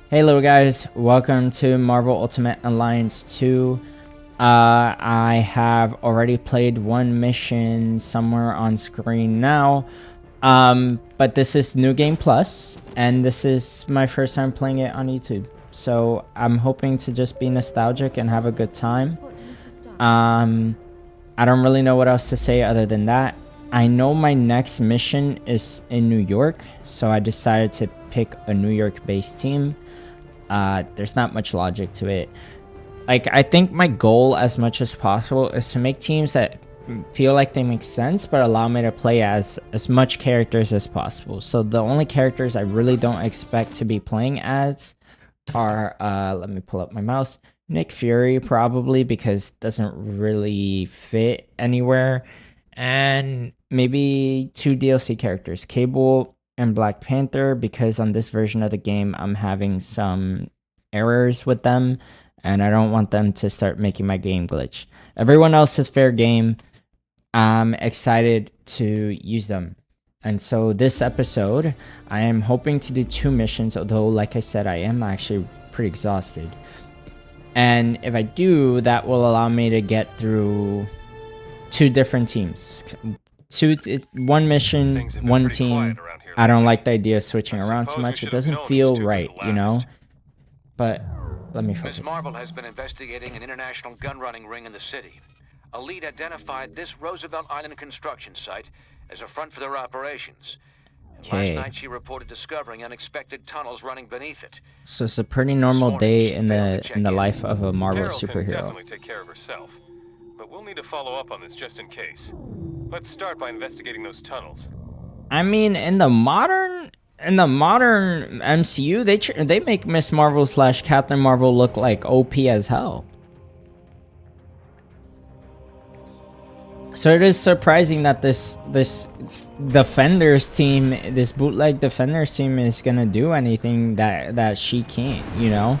Hey little guys, welcome to Marvel Ultimate Alliance 2. I have already played one mission somewhere on screen now. But this is New Game Plus, and this is my first time playing it on YouTube. So I'm hoping to just be nostalgic and have a good time. I don't really know what else to say other than that. I know my next mission is in New York, so I decided to pick a New York-based team. There's not much logic to it. Like, I think my goal as much as possible is to make teams that feel like they make sense but allow me to play as much characters as possible. So the only characters I really don't expect to be playing as are let me pull up my mouse. Nick Fury, probably, because it doesn't really fit anywhere, and maybe two DLC characters, Cable and Black Panther, because on this version of the game I'm having some errors with them and I don't want them to start making my game glitch. Everyone else is fair game. I'm excited to use them. And so this episode, I am hoping to do 2 missions, although like I said, I am actually pretty exhausted. And if I do, that will allow me to get through 2 different teams. One mission, one team. I don't like the idea of switching around too much. It doesn't feel right, you know? But let me focus. Ms. Marvel has been investigating an international gun-running ring in the city. A lead identified this Roosevelt Island construction site as a front for their operations. Okay. Last night she reported discovering unexpected tunnels running beneath it. So it's a pretty normal day in the life of a Marvel superhero. Can definitely take care of herself, but we'll need to follow up on this just in case. Let's start by investigating those tunnels. I mean, in the modern MCU, they make Miss Marvel / Captain Marvel look like OP as hell. So it is surprising that this Defenders team, this bootleg Defenders team, is gonna do anything that she can't, you know.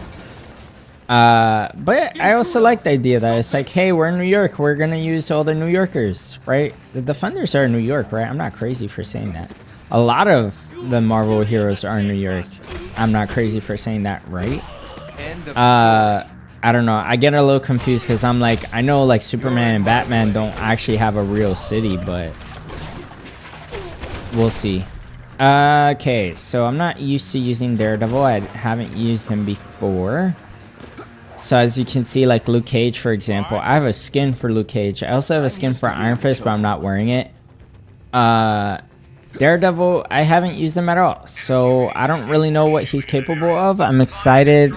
But I also like the idea that it's like, hey, we're in New York, we're gonna use all the New Yorkers, right? The Defenders are in New York, right? I'm not crazy for saying that. A lot of the Marvel heroes are in New York. I'm not crazy for saying that, right? I don't know. I get a little confused because I'm like, I know like Superman and Batman don't actually have a real city, but we'll see. Okay, so I'm not used to using Daredevil. I haven't used him before. So as you can see, like Luke Cage, for example, I have a skin for Luke Cage. I also have a skin for Iron Fist, but I'm not wearing it. Daredevil, I haven't used him at all, so I don't really know what he's capable of. I'm excited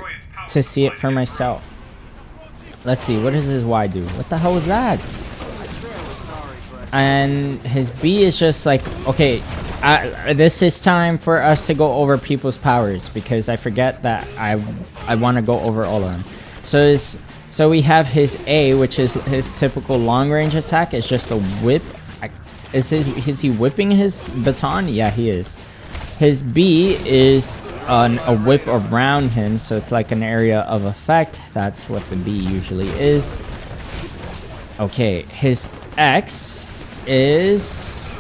to see it for myself. Let's see, what does his Y do? What the hell was that? And his B is just like, okay, this is time for us to go over people's powers, because I forget that I want to go over all of them. So we have his A, which is his typical long range attack. It's just a whip. Is he whipping his baton? Yeah, he is. His B is a whip around him, so it's like an area of effect. That's what the B usually is. Okay, his X is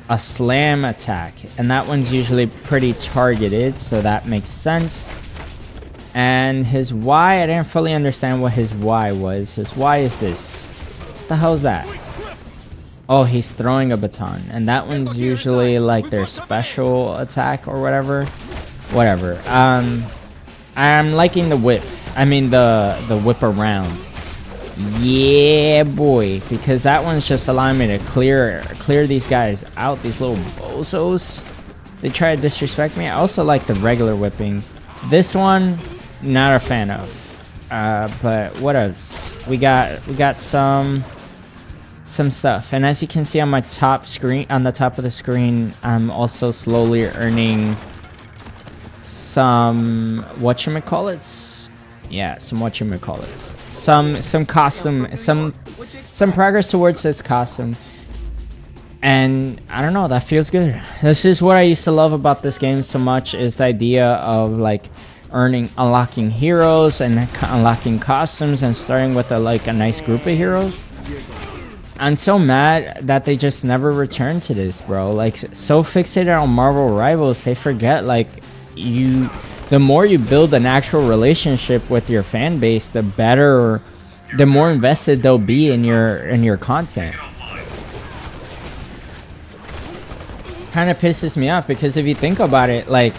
a slam attack, and that one's usually pretty targeted, so that makes sense. And his Y, I didn't fully understand what his Y was. His Y is this. What the hell is that? Oh, he's throwing a baton, and that one's usually like their special attack or whatever. Whatever. I'm liking the whip. I mean the whip around. Yeah, boy, because that one's just allowing me to clear these guys out, these little bozos. They try to disrespect me. I also like the regular whipping. This one, not a fan of. But what else? We got some stuff, and as you can see on my top screen, on the top of the screen, I'm also slowly earning some whatchamacallits. Yeah, some whatchamacallits. Some costume, some progress towards its costume. And I don't know, that feels good. This is what I used to love about this game so much, is the idea of like unlocking heroes and unlocking costumes and starting with a nice group of heroes. I'm so mad that they just never return to this, bro. Like, so fixated on Marvel Rivals, they forget, like, you the more you build an actual relationship with your fan base, the better, the more invested they'll be in your content. Kind of pisses me off because if you think about it, like,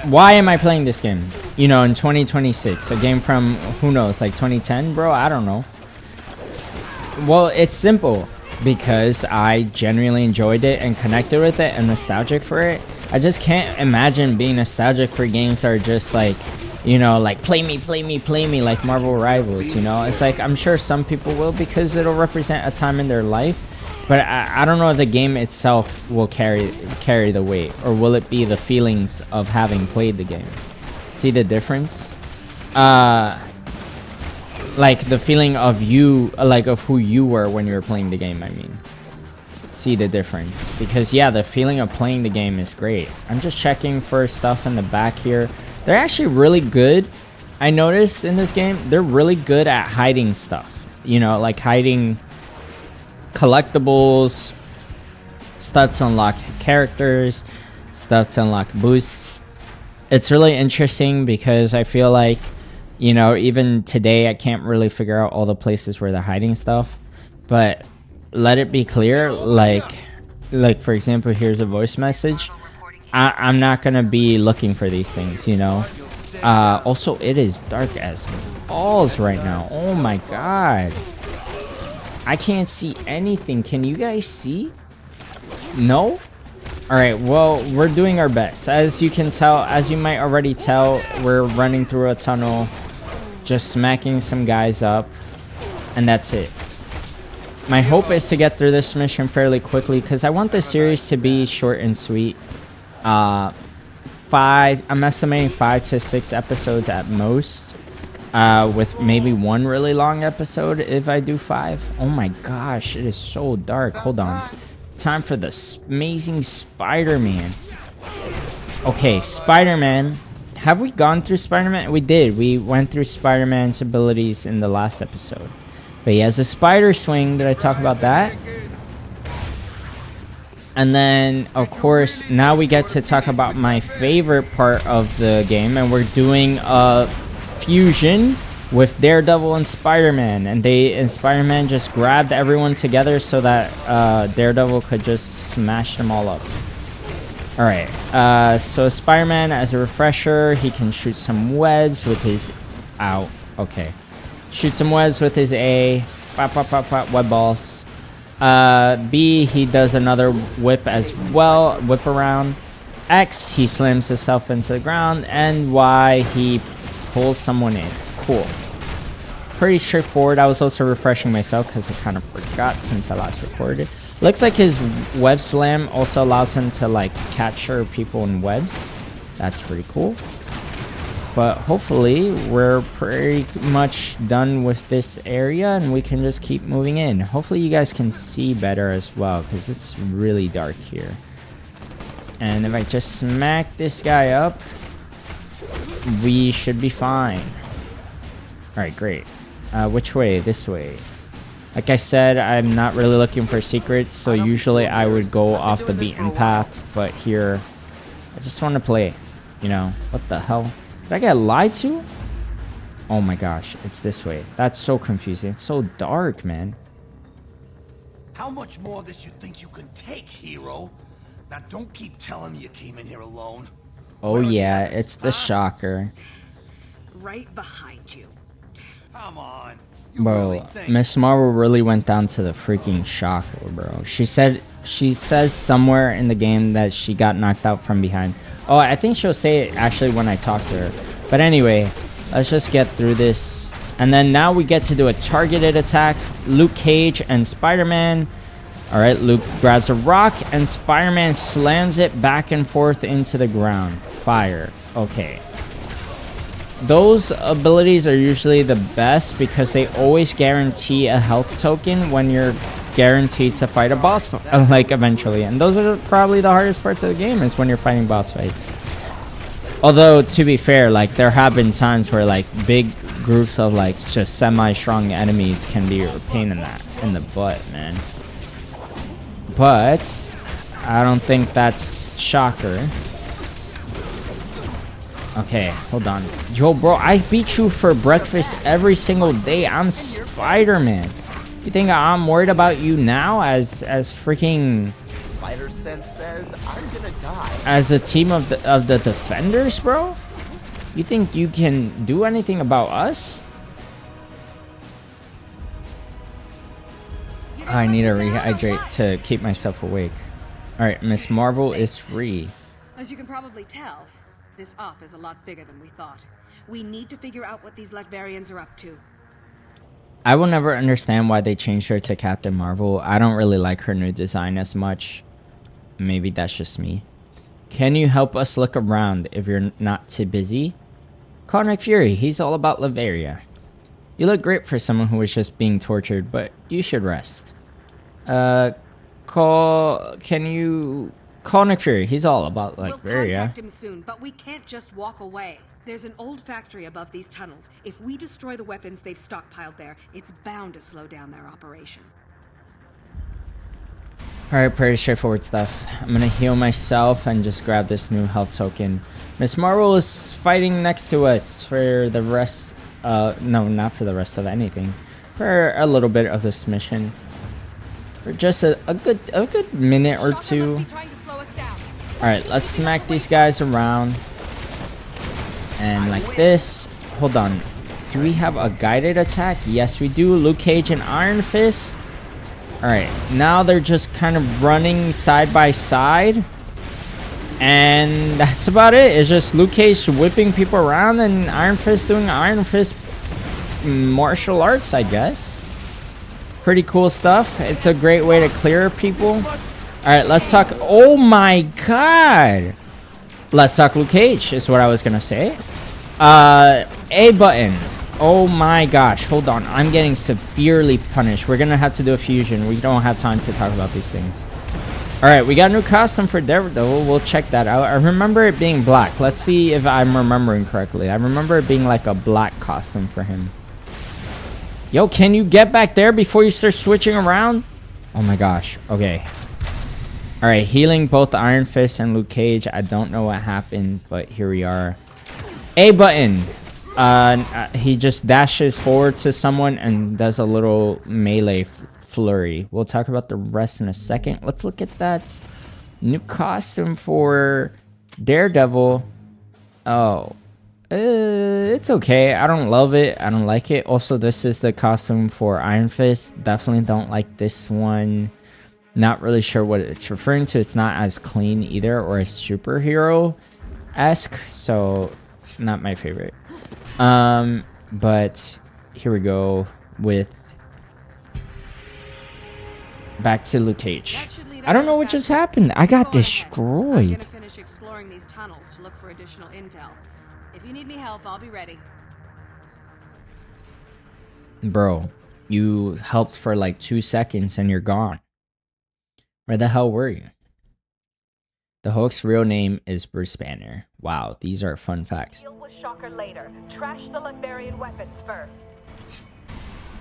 why am I playing this game? You know, in 2026, a game from, who knows, like 2010, bro? I don't know. Well, it's simple. Because I genuinely enjoyed it and connected with it and nostalgic for it. I just can't imagine being nostalgic for games that are just like, you know, like play me, like Marvel Rivals, you know? It's like, I'm sure some people will because it'll represent a time in their life. But I don't know if the game itself will carry the weight, or will it be the feelings of having played the game? See the difference? Like the feeling of you, like of who you were when you were playing the game, I mean. See the difference. Because yeah, the feeling of playing the game is great. I'm just checking for stuff in the back here. They're actually really good. I noticed in this game, they're really good at hiding stuff. You know, like hiding collectibles, stuff to unlock characters, stuff to unlock boosts. It's really interesting because I feel like, you know, even today I can't really figure out all the places where they're hiding stuff. But let it be clear, like for example, here's a voice message. I'm not gonna be looking for these things, you know. Also, it is dark as balls right now. Oh my god, I can't see anything. Can you guys see? No? All right, well, we're doing our best. As you can tell, as you might already tell, we're running through a tunnel, just smacking some guys up, and that's it. My hope is to get through this mission fairly quickly because I want this series to be short and sweet. I'm estimating 5 to 6 episodes at most, with maybe one really long episode if I do 5. Oh my gosh, it is so dark. Hold on. Time for the amazing Spider-Man. Okay, Spider-Man. Have we gone through Spider-Man? We did. We went through Spider-Man's abilities in the last episode. But he has a spider swing. Did I talk about that? And then, of course, now we get to talk about my favorite part of the game. And we're doing a fusion with Daredevil and Spider-Man. And Spider-Man just grabbed everyone together so that Daredevil could just smash them all up. Alright, so Spider-Man, as a refresher, he can shoot some webs with his... Ow, okay. Shoot some webs with his A. Pop, pop, pop, pop, web balls. B, he does another whip as well, whip around. X, he slams himself into the ground. And Y, he pulls someone in. Cool. Pretty straightforward. I was also refreshing myself because I kind of forgot since I last recorded. Looks like his web slam also allows him to like capture people in webs. That's pretty cool. But hopefully we're pretty much done with this area and we can just keep moving in. Hopefully you guys can see better as well because it's really dark here. And if I just smack this guy up, we should be fine. Alright, great. Which way? This way. Like I said, I'm not really looking for secrets, so usually I would go off the beaten path, but here, I just want to play. You know, what the hell? Did I get lied to? Oh my gosh, it's this way. That's so confusing. It's so dark, man. How much more of this you think you can take, hero? Now don't keep telling me you came in here alone. Oh yeah, it's the shocker. Right behind you. Come on. Bro, Miss Marvel really went down to the freaking shocker, bro. She says somewhere in the game that she got knocked out from behind. Oh, I think she'll say it actually when I talk to her. But anyway, let's just get through this. And then now we get to do a targeted attack. Luke Cage and Spider-Man. Alright, Luke grabs a rock and Spider-Man slams it back and forth into the ground. Fire. Okay. Those abilities are usually the best because they always guarantee a health token when you're guaranteed to fight a boss, like, eventually. And those are probably the hardest parts of the game, is when you're fighting boss fights. Although, to be fair, like, there have been times where, like, big groups of, like, just semi-strong enemies can be a pain in the butt, man. But I don't think that's shocker. Okay, hold on. Yo, bro, I beat you for breakfast every single day. I'm Spider-Man. You think I'm worried about you now as freaking Spider Sense says I'm gonna die. as a team of the defenders, bro? You think you can do anything about us? I need to rehydrate to keep myself awake. All right, Miss Marvel is free. As you can probably tell, this op is a lot bigger than we thought. We need to figure out what these Latvarians are up to. I will never understand why they changed her to Captain Marvel. I don't really like her new design as much. Maybe that's just me. Can you help us look around if you're not too busy? Call Nick Fury. He's all about Latveria. You look great for someone who was just being tortured, but you should rest. Can you call Nick Fury? He's all about We'll Latveria. contact him soon, but we can't just walk away. There's an old factory above these tunnels. If we destroy the weapons they've stockpiled there, it's bound to slow down their operation. Alright, pretty straightforward stuff. I'm gonna heal myself and just grab this new health token. Miss Marvel is fighting next to us for the rest. No, not for the rest of anything. For a little bit of this mission. For just a good minute or two. Alright, let's smack these guys around. And like this. Hold on. Do we have a guided attack? Yes, we do. Luke Cage and Iron Fist. Alright, now they're just kind of running side by side. And that's about it. It's just Luke Cage whipping people around and Iron Fist doing Iron Fist martial arts, I guess. Pretty cool stuff. It's a great way to clear people. Alright, let's talk. Oh my god. Let's talk Luke Cage is what I was gonna say. A button. Oh my gosh. Hold on. I'm getting severely punished. We're gonna have to do a fusion. We don't have time to talk about these things. Alright, we got a new costume for Daredevil. We'll check that out. I remember it being black. Let's see if I'm remembering correctly. I remember it being like a black costume for him. Yo, can you get back there before you start switching around? Oh my gosh. Okay. Alright, healing both Iron Fist and Luke Cage. I don't know what happened, but here we are. A button. He just dashes forward to someone and does a little melee flurry. We'll talk about the rest in a second. Let's look at that new costume for Daredevil. Oh. It's okay. I don't love it. I don't like it. Also, this is the costume for Iron Fist. Definitely don't like this one. Not really sure what it's referring to. It's not as clean either or as superhero-esque. So, not my favorite. But here we go with back to Luke Cage. I don't know what just happened. I got destroyed. I'm gonna finish exploring these tunnels to look for additional intel. If you need any help, I'll be ready. Bro, you helped for like 2 seconds and you're gone. Where the hell were you? The Hulk's real name is Bruce Banner. Wow, these are fun facts. Deal with Shocker later. Trash the Latvian weapons first.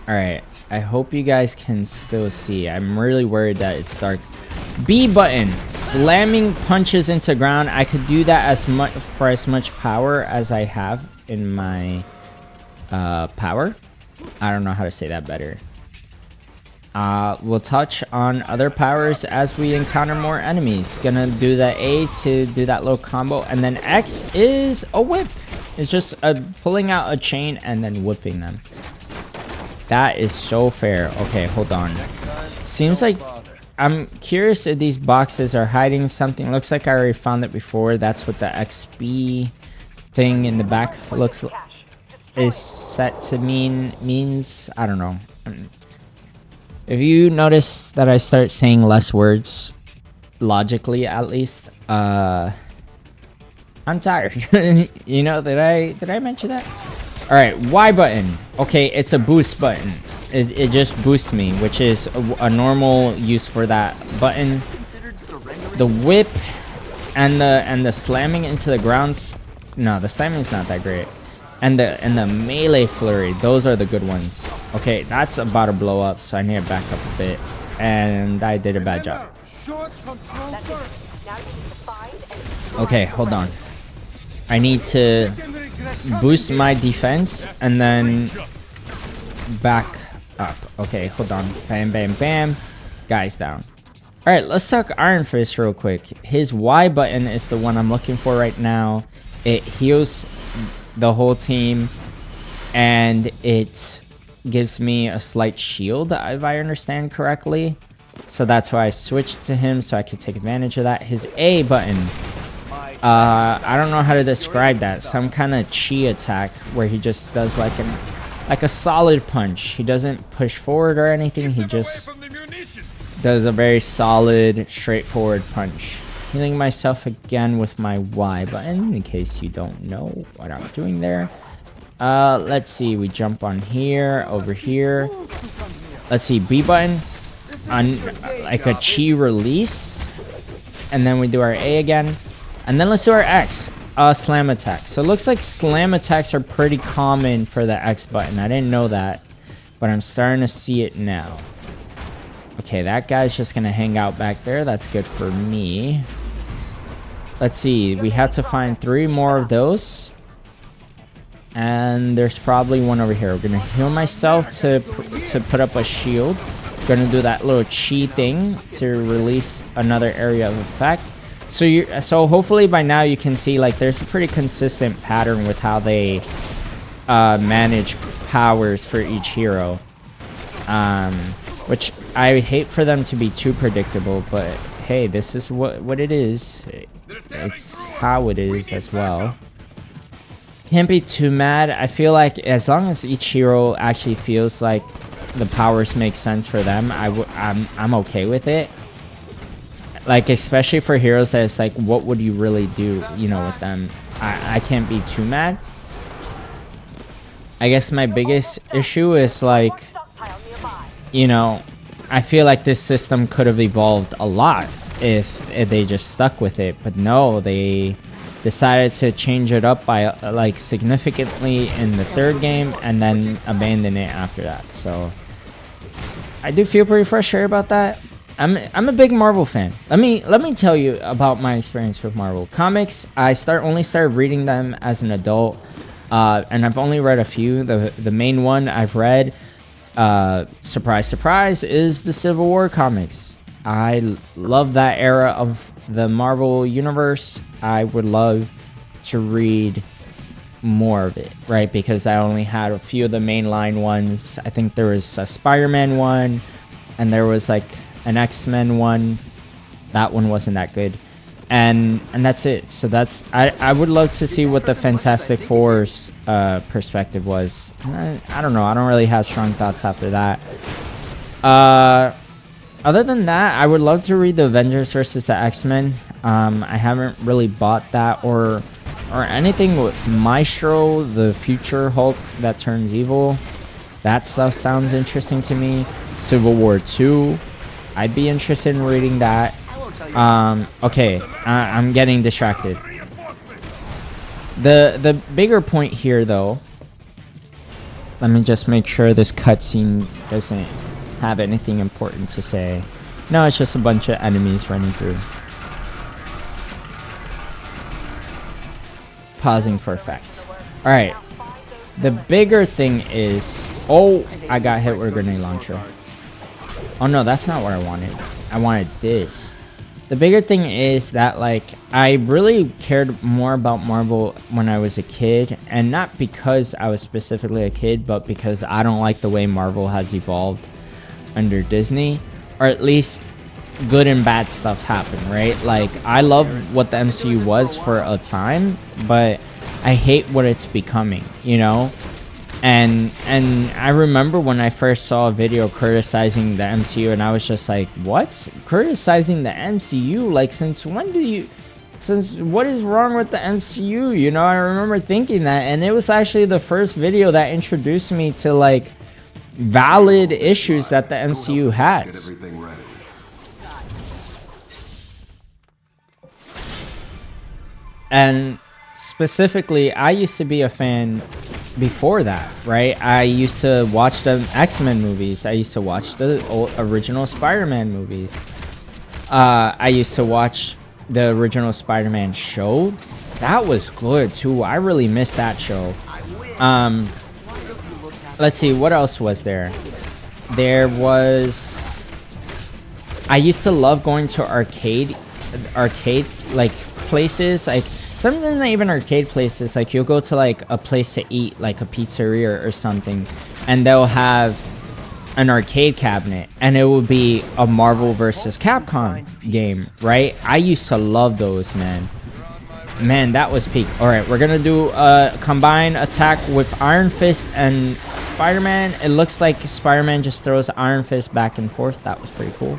Alright, I hope you guys can still see. I'm really worried that it's dark. B button. Slamming punches into ground. I could do that as much for as much power as I have in my power. I don't know how to say that better. We'll touch on other powers as we encounter more enemies. Gonna do the A to do that little combo. And then X is a whip. It's just pulling out a chain and then whipping them. That is so fair. Okay, hold on. Seems like I'm curious if these boxes are hiding something. Looks like I already found it before. That's what the XP thing in the back looks is set to means. I don't know. If you notice that I start saying less words, logically at least, I'm tired. You know, did I mention that? All right, Y button. Okay, it's a boost button. It just boosts me, which is a normal use for that button. The whip and the slamming into the ground. No, the slamming is not that great. And the melee flurry, those are the good ones. Okay, that's about to blow up, so I need to back up a bit. And I did a bad job. Okay, hold on. I need to boost my defense and then back up. Okay, hold on. Bam, bam, bam. Guys down. Alright, let's talk Iron Fist real quick. His Y button is the one I'm looking for right now. It heals the whole team, and it gives me a slight shield, if I understand correctly. So that's why I switched to him, so I could take advantage of that. His A button, I don't know how to describe that. Some kind of chi attack where he just does like a solid punch. He doesn't push forward or anything. He just does a very solid, straightforward punch. Healing myself again with my Y button, in case you don't know what I'm doing there. Let's see. We jump on here, over here. Let's see. B button on like a chi release, and then we do our A again, and then let's do our X. Slam attack. So it looks like slam attacks are pretty common for the X button. I didn't know that, but I'm starting to see it now. Okay, that guy's just gonna hang out back there. That's good for me. Let's see. We have to find 3 more of those, and there's probably one over here. We're gonna heal myself to put up a shield. Gonna do that little chi thing to release another area of effect. So hopefully by now you can see like there's a pretty consistent pattern with how they manage powers for each hero, which I hate for them to be too predictable, but hey, this is what it is. It's how it is as well. Can't be too mad. I feel like as long as each hero actually feels like the powers make sense for them, I'm okay with it. Like, especially for heroes that it's like, what would you really do, you know, with them? I can't be too mad. I guess my biggest issue is like, you know, I feel like this system could have evolved a lot if they just stuck with it, but no, they decided to change it up by like significantly in the 3rd game and then abandon it after that. So I do feel pretty frustrated about that. I'm a big Marvel fan. Let me tell you about my experience with Marvel comics. I only started reading them as an adult, and I've only read a few. The main one I've read, surprise surprise, is the Civil War comics. I love that era of the Marvel universe. I would love to read more of it, right? Because I only had a few of the mainline ones. I think there was a Spider-Man one, and there was like an X-Men one. That one wasn't that good, and that's it. So I would love to see what the Fantastic Four's perspective was. I don't know. I don't really have strong thoughts after that. Other than that, I would love to read the Avengers versus the X-Men. I haven't really bought that or anything with Maestro, the future Hulk that turns evil. That stuff sounds interesting to me. Civil War 2, I'd be interested in reading that. Okay, I'm getting distracted. The bigger point here, though, let me just make sure this cutscene doesn't have anything important to say. No, it's just a bunch of enemies running through. Pausing for effect. Alright. The bigger thing is... Oh, I got hit with a grenade launcher. Oh no, that's not what I wanted. I wanted this. The bigger thing is that, like, I really cared more about Marvel when I was a kid. And not because I was specifically a kid, but because I don't like the way Marvel has evolved under Disney. Or at least good and bad stuff happen, right? Like, I love what the MCU was for a time, but I hate what it's becoming, you know? And I remember when I first saw a video criticizing the MCU, and I was just like, what? Criticizing the MCU? Like, since when do you... Since what is wrong with the MCU? You know, I remember thinking that, and it was actually the first video that introduced me to, like, valid issues that the MCU has. And specifically, I used to be a fan before that, right? I used to watch the X-Men movies. I used to watch the original Spider-Man movies. I used to watch the original Spider-Man show That was good too. I really missed that show. Let's see, what else was there? There was, I used to love going to arcade like places, like sometimes not even arcade places, like you'll go to like a place to eat, like a pizzeria or something, and they'll have an arcade cabinet and it would be a Marvel versus Capcom game, right? I used to love those, man. That was peak. All right, we're gonna do a combined attack with Iron Fist and Spider-Man. It looks like Spider-Man just throws Iron Fist back and forth. That was pretty cool.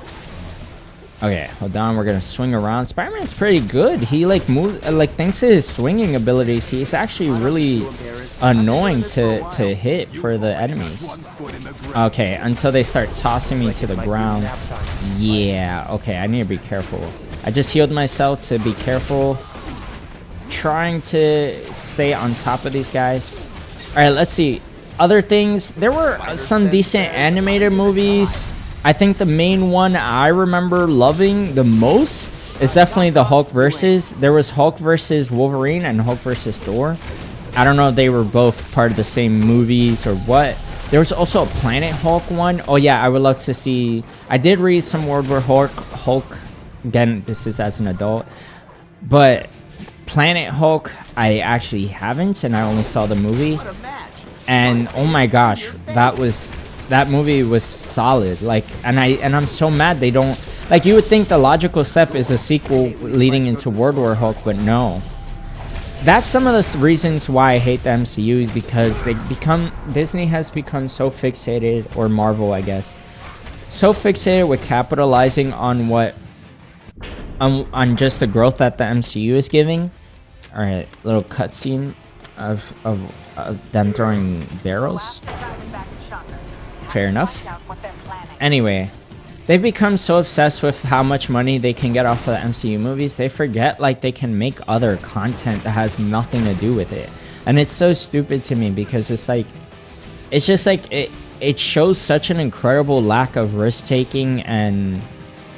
Okay, hold on. We're gonna swing around. Spider-Man's pretty good. He like moves, like thanks to his swinging abilities, he's actually really annoying to hit for the enemies. Okay, until they start tossing me to the ground. Yeah, okay, I need to be careful. I just healed myself to be careful. Trying to stay on top of these guys. All right, let's see other things. There were some decent animated movies. I think the main one I remember loving the most is definitely the Hulk versus. There was Hulk versus Wolverine and Hulk versus Thor. I don't know if they were both part of the same movies or what. There was also a Planet Hulk one. Oh yeah, I would love to see. I did read some World War Hulk. Again, this is as an adult, but Planet Hulk I actually haven't, and I only saw the movie, and oh my gosh, that movie was solid. Like, and I'm so mad they don't, like, you would think the logical step is a sequel leading into World War Hulk, but no. That's some of the reasons why I hate the MCU, because Disney has become so fixated, or Marvel I guess, so fixated with capitalizing on what on just the growth that the MCU is giving. All right, little cutscene of them throwing barrels. Fair enough. Anyway, they've become so obsessed with how much money they can get off of the MCU movies, they forget like they can make other content that has nothing to do with it. And it's so stupid to me, because it's just like it shows such an incredible lack of risk taking and,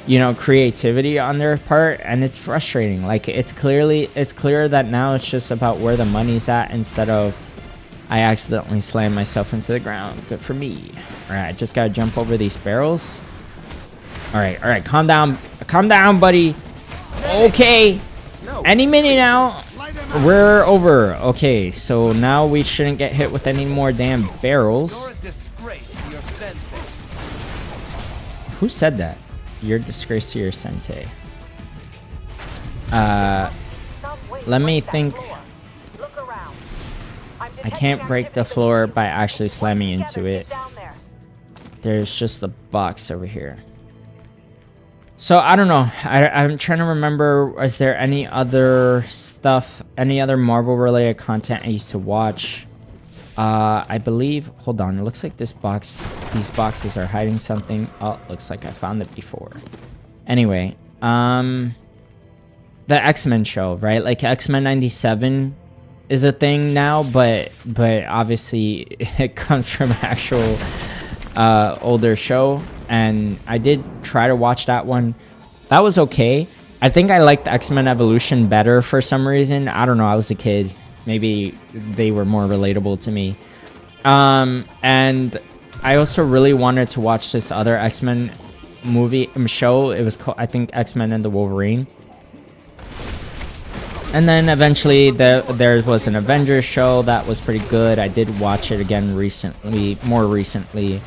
you know, creativity on their part, and it's frustrating. Like, it's clear that now it's just about where the money's at, instead of I accidentally slammed myself into the ground. Good for me. All right, just gotta jump over these barrels. All right, calm down, buddy. Okay, any minute now we're over. Okay, so now we shouldn't get hit with any more damn barrels. Who said that? You're a disgrace to your sensei. Let me think. I can't break the floor by actually slamming into it. There's just a box over here. So I don't know. I'm trying to remember, is there any other stuff, any other Marvel related content I used to watch? I believe, hold on, it looks like these boxes are hiding something. Oh, looks like I found it before. Anyway, the X-Men show, right? Like X-Men 97 is a thing now, but obviously it comes from an actual older show, and I did try to watch that one. That was okay. I think I liked X-Men Evolution better for some reason. I don't know, I was a kid. Maybe they were more relatable to me. And I also really wanted to watch this other X-Men show. It was called, I think, X-Men and the Wolverine. And then eventually there was an Avengers show that was pretty good. I did watch it again more recently.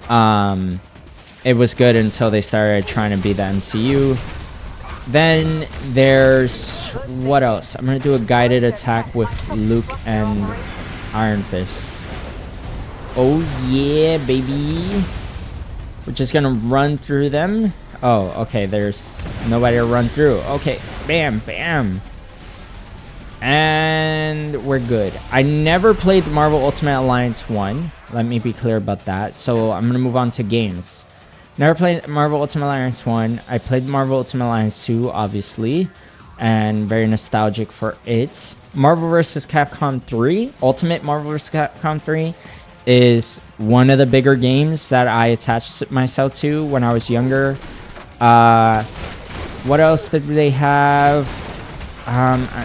It was good until they started trying to be the MCU. Then there's, what else? I'm gonna do a guided attack with Luke and Iron Fist. Oh yeah, baby. We're just gonna run through them. Oh, okay, there's nobody to run through. Okay, bam, bam. And we're good. I never played the Marvel Ultimate Alliance 1. Let me be clear about that. So I'm gonna move on to games. Never played Marvel Ultimate Alliance 1. I played Marvel Ultimate Alliance 2, obviously, and very nostalgic for it. Marvel vs. Capcom 3, Ultimate Marvel vs. Capcom 3, is one of the bigger games that I attached myself to when I was younger. What else did they have?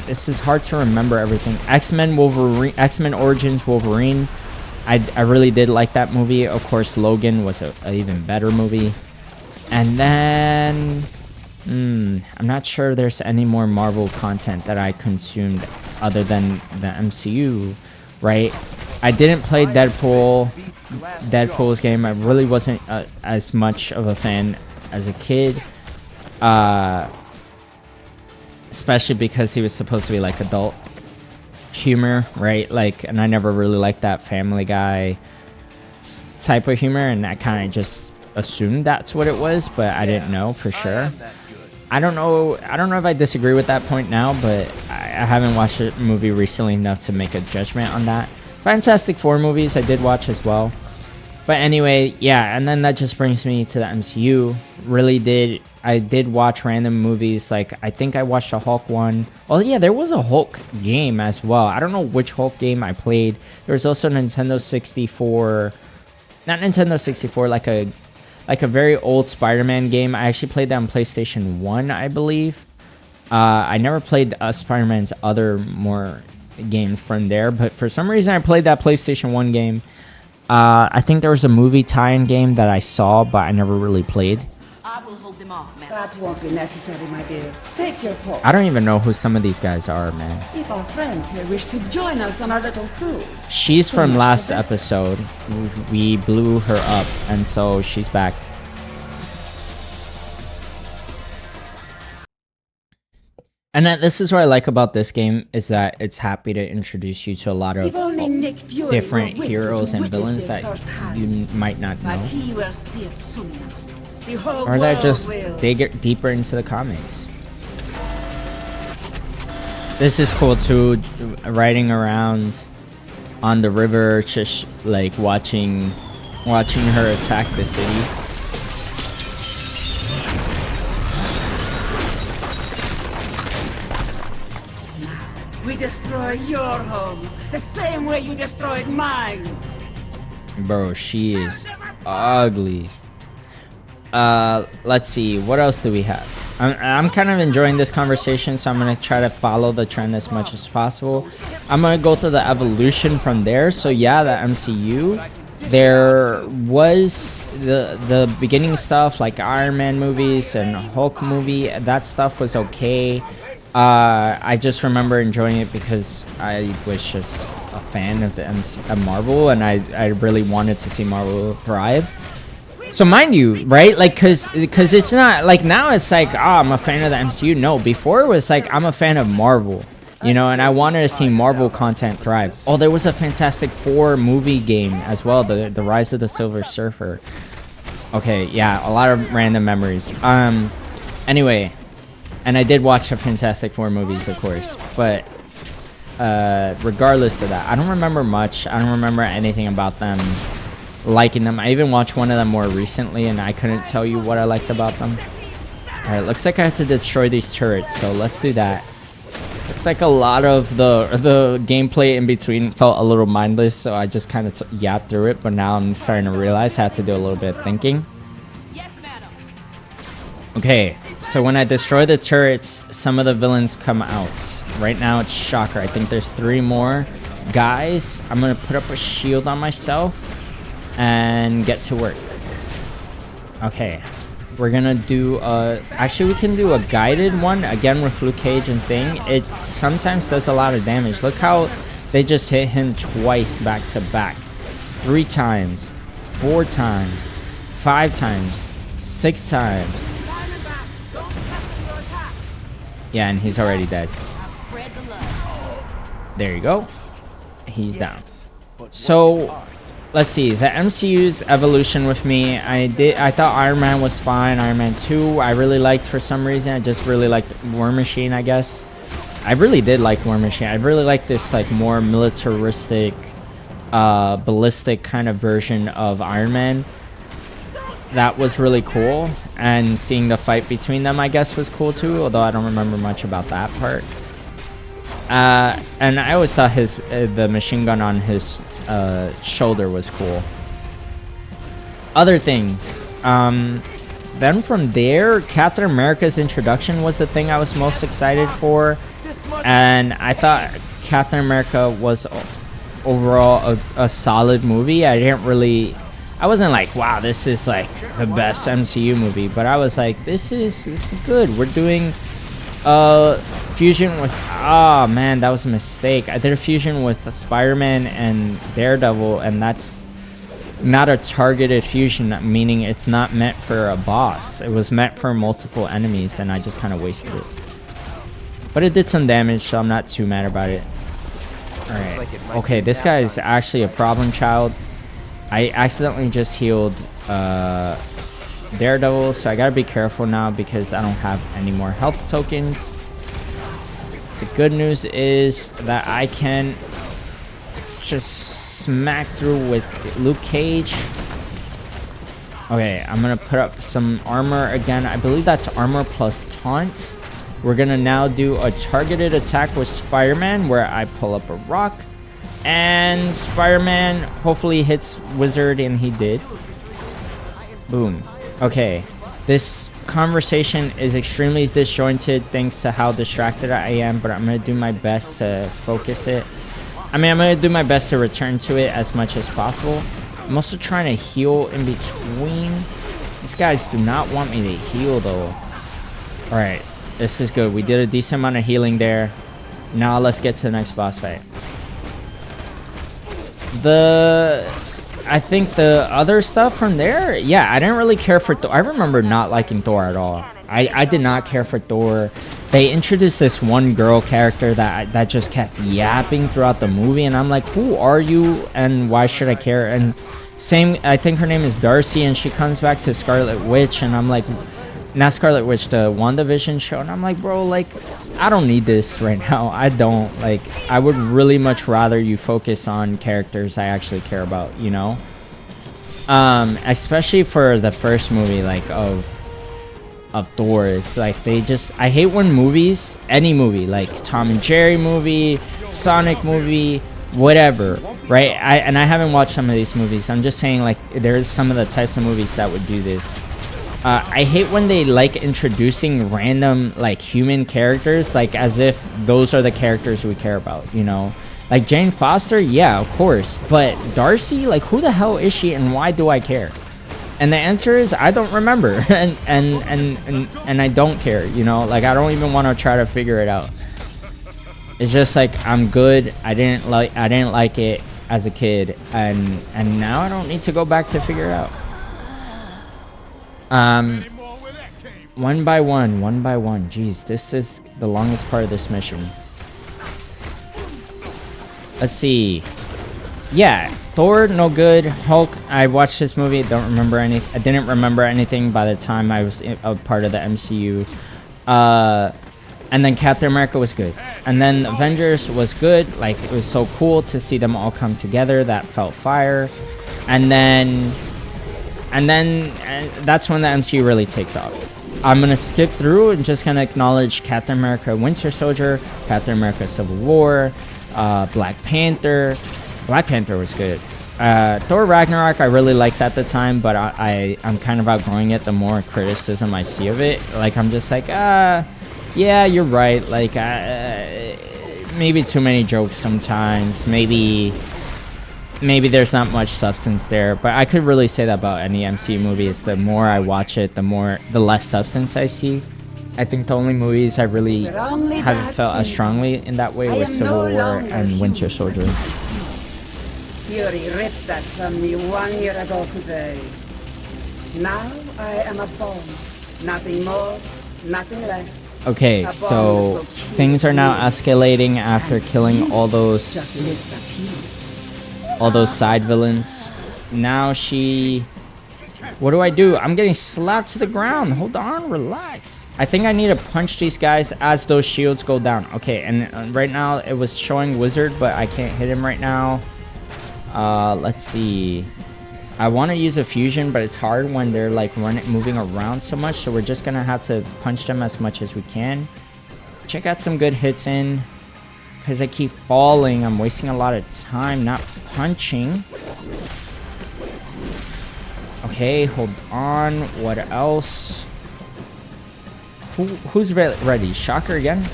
This is hard to remember everything. X-Men Wolverine, X-Men Origins Wolverine. I really did like that movie. Of course, Logan was a even better movie. And then I'm not sure there's any more Marvel content that I consumed other than the MCU, right? I didn't play Deadpool's game. I really wasn't as much of a fan as a kid, especially because he was supposed to be like adult humor, right? Like, and I never really liked that Family Guy type of humor, and I kind of just assumed that's what it was, but I didn't know for sure. I don't know if I disagree with that point now, but I haven't watched a movie recently enough to make a judgment on that. Fantastic Four movies I did watch as well. But anyway, yeah, and then that just brings me to the MCU. I did watch random movies, like I think I watched a Hulk one. Oh yeah, there was a Hulk game as well. I don't know which Hulk game I played. There was also Nintendo 64, not Nintendo 64, like a very old Spider-Man game. I actually played that on PlayStation 1, I believe. I never played Spider-Man's other more games from there, but for some reason I played that PlayStation 1 game. I think there was a movie tie-in game that I saw, but I never really played. I will hold them off, man. That won't be necessary, my dear. Take your post. I don't even know who some of these guys are, man. If our friends here wish to join us on our little cruise. She's from last episode. We blew her up, and so she's back. And this is what I like about this game, is that it's happy to introduce you to a lot of different heroes and villains that you might not know. Or that just they get deeper into the comics. This is cool too, riding around on the river, just like watching her attack the city. We destroy your home the same way you destroyed mine. Bro, she is ugly. Let's see, what else do we have? I'm kind of enjoying this conversation, so I'm gonna try to follow the trend as much as possible. I'm gonna go through the evolution from there. So yeah, the MCU, there was the beginning stuff like Iron Man movies and Hulk movie. That stuff was okay. I just remember enjoying it because I was just a fan of of Marvel, and I really wanted to see Marvel thrive. So mind you, right, like, cause it's not like now it's like, oh, I'm a fan of the MCU. No, before it was like I'm a fan of Marvel, you know, and I wanted to see Marvel content thrive. Oh, there was a Fantastic Four movie game as well, the Rise of the Silver Surfer. Okay, yeah, a lot of random memories. Anyway, and I did watch the Fantastic Four movies, of course, but regardless of that, I don't remember much. I don't remember anything about them, liking them. I even watched one of them more recently, and I couldn't tell you what I liked about them. Alright, looks like I have to destroy these turrets, so let's do that. Looks like a lot of the gameplay in between felt a little mindless, so I just kind of yapped through it, but now I'm starting to realize I have to do a little bit of thinking. Okay, so when I destroy the turrets, some of the villains come out. Right now it's Shocker. I think there's 3 more guys. I'm gonna put up a shield on myself and get to work. Okay, we're gonna do actually we can do a guided one again with Luke Cage and Thing. It sometimes does a lot of damage. Look how they just hit him twice back to back, 3 times, 4 times, 5 times, 6 times. Yeah, and he's already dead. There you go. He's down. So let's see, the MCU's evolution with me. I thought Iron Man was fine. Iron Man 2 I really liked for some reason. I just really liked War Machine, I guess. I really did like War Machine. I really like this like more militaristic, ballistic kind of version of Iron Man. That was really cool, and seeing the fight between them I guess was cool too, although I don't remember much about that part. And I always thought the machine gun on his shoulder was cool. Other things, then from there, Captain America's introduction was the thing I was most excited for. And I thought Captain America was overall a solid movie. I wasn't like, wow, this is like the best MCU movie, but I was like, this is good. We're doing fusion with, oh man, that was a mistake. I did a fusion with Spider-Man and Daredevil, and that's not a targeted fusion, meaning it's not meant for a boss. It was meant for multiple enemies, and I just kind of wasted it. But it did some damage, so I'm not too mad about it. Alright. Okay, this guy is actually a problem child. I accidentally just healed Daredevil, so I gotta be careful now because I don't have any more health tokens. The good news is that I can just smack through with Luke Cage. Okay, I'm gonna put up some armor again. I believe that's armor plus taunt. We're gonna now do a targeted attack with Spider-Man where I pull up a rock and Spider-Man hopefully hits Wizard, and he did. Boom. Okay, this conversation is extremely disjointed thanks to how distracted I am, but I'm gonna do my best to focus it. I mean, I'm gonna do my best to return to it as much as possible. I'm also trying to heal in between. These guys do not want me to heal though. Alright, this is good. We did a decent amount of healing there. Now let's get to the next boss fight. I think the other stuff from there, yeah, I didn't really care for Thor. I remember not liking Thor at all. I did not care for Thor. They introduced this one girl character that just kept yapping throughout the movie, and I'm like, who are you and why should I care? And same, I think her name is Darcy, and she comes back to Scarlet Witch, and I'm like, not Scarlet Witch, the WandaVision show, and I'm like, bro, like, I don't need this right now. I don't. Like, I would really much rather you focus on characters I actually care about, you know? Especially for the first movie, like, of Thor. It's like, I hate when movies, any movie, like Tom and Jerry movie, Sonic movie, whatever, right? I haven't watched some of these movies. I'm just saying, like, there's some of the types of movies that would do this. I hate when they like introducing random like human characters, like as if those are the characters we care about, you know? Like Jane Foster, yeah, of course, but Darcy, like, who the hell is she and why do I care? And the answer is I don't remember, and I don't care, you know? Like, I don't even want to try to figure it out. It's just like, I'm good. I didn't like it as a kid, and now I don't need to go back to figure it out. One by one. Jeez, this is the longest part of this mission. Let's see. Yeah, Thor, no good. Hulk, I watched this movie. I didn't remember anything by the time I was a part of the MCU. And then Captain America was good. And then Avengers was good. Like, it was so cool to see them all come together. That felt fire. And then that's when the MCU really takes off. I'm gonna skip through and just gonna acknowledge Captain America Winter Soldier, Captain America Civil War, Black Panther. Black Panther was good. Thor Ragnarok, I really liked at the time, but I'm kind of outgrowing it the more criticism I see of it. Like, I'm just like, yeah, you're right. Like, maybe too many jokes sometimes. Maybe there's not much substance there, but I could really say that about any MCU movie. Is the more I watch it, the less substance I see. I think the only movies I really haven't felt as strongly in that way was Civil War and Winter Soldier. Fury ripped that from me 1 year ago today. Now I am a bomb. Nothing more, nothing less. Okay, so things are now escalating after killing all those side villains. Now what do I do? I'm getting slapped to the ground. Hold on, relax. I think I need to punch these guys as those shields go down. Okay, and right now it was showing Wizard, but I can't hit him right now. Let's see. I want to use a fusion, but it's hard when they're like moving around so much, so we're just gonna have to punch them as much as we can. Check out some good hits in. Because I keep falling, I'm wasting a lot of time not punching. Okay, hold on. What else? Who's ready? Shocker again?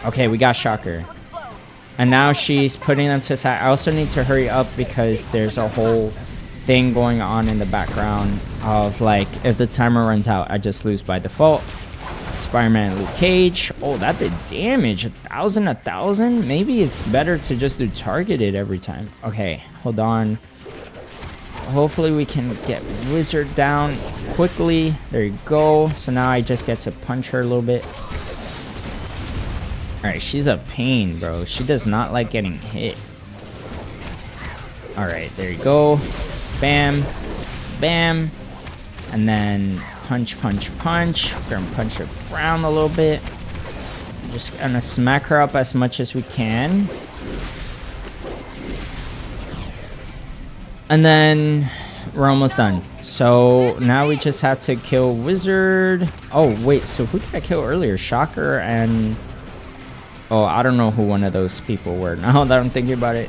Okay, we got Shocker. And now she's putting them to attack. I also need to hurry up because there's a whole thing going on in the background of like, if the timer runs out, I just lose by default. Spider-Man, Luke Cage. Oh, that did damage. 1,000. Maybe it's better to just do targeted every time. Okay, hold on. Hopefully we can get Wizard down quickly. There you go. So now I just get to punch her a little bit. Alright, she's a pain, bro. She does not like getting hit. Alright, there you go. Bam. Bam. And then punch, punch, punch. We're gonna punch her around a little bit. Just gonna smack her up as much as we can. And then we're almost done. So now we just have to kill Wizard. Oh, wait. So who did I kill earlier? Shocker and... Oh, I don't know who one of those people were. Now that I'm thinking about it.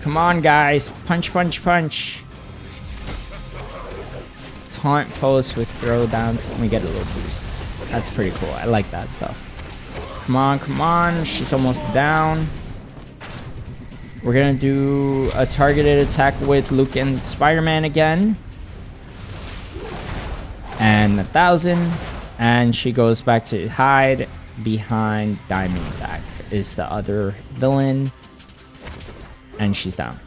Come on, guys. Punch, punch, punch. Taunt foes with throw downs. And we get a little boost. That's pretty cool. I like that stuff. Come on, come on. She's almost down. We're going to do a targeted attack with Luke and Spider-Man again. And 1,000. And she goes back to hide behind Diamondback is the other villain. And she's down.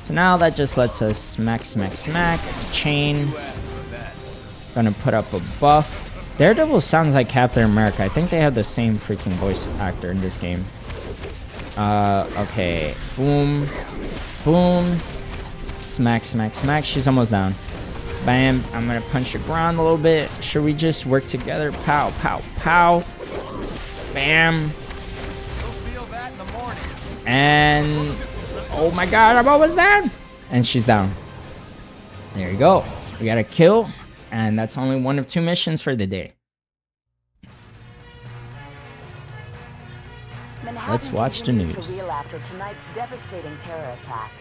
So now that just lets us smack, smack, smack. Chain. Gonna put up a buff. Daredevil sounds like Captain America. I think they have the same freaking voice actor in this game. Okay. Boom. Boom. Smack, smack, smack. She's almost down. Bam. I'm gonna punch the ground a little bit. Should we just work together? Pow, pow, pow. Bam. And... oh my god, I'm almost down. And she's down. There you go. We got a kill. And that's only one of 2 missions for the day. Manhattan Let's watch the continues news. to reel after tonight's devastating terror attack.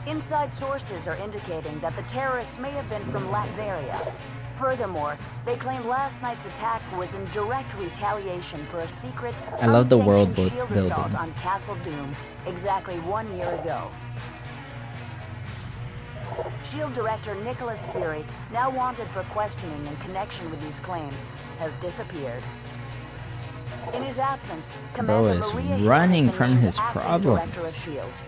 Inside sources are indicating that the terrorists may have been from Latveria. Furthermore, they claim last night's attack was in direct retaliation for a secret, I love the world unsanctioned shield building. assault on Castle Doom exactly 1 year ago. SHIELD Director Nicholas Fury, now wanted for questioning in connection with these claims, has disappeared. In his absence, Commander is Maria Hill running has been from named his acting problems. Director of SHIELD.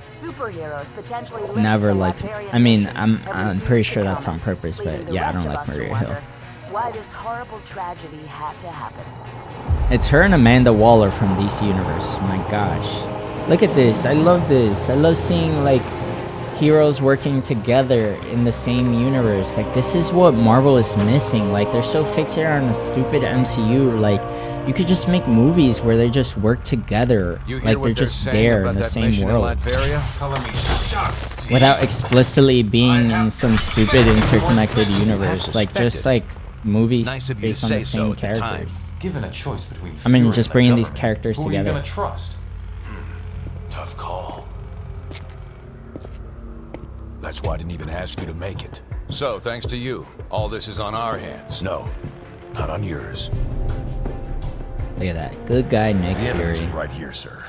Superheroes potentially linked Never to the liked. Latvian I mean, mission I'm have pretty refused sure to that's on comment, purpose, leaving but the yeah, I rest don't of like us to Maria Hill. wonder why this horrible tragedy had to happen. It's her and Amanda Waller from DC Universe. My gosh. Look at this. I love this. I love seeing, like, heroes working together in the same universe. Like, this is what Marvel is missing. Like, they're so fixated on a stupid MCU. Like, you could just make movies where they just work together. Like, they're just there in the same world. Without explicitly being in some stupid interconnected universe. Like, just like movies based on the same characters. Given a choice between I mean, Fury just and the bringing these government, characters who together. are you gonna trust? Tough call. That's why I didn't even ask you to make it. So, thanks to you, all this is on our hands. No, not on yours. Look at that. Good guy Nick The evidence Fury. is right here, sir.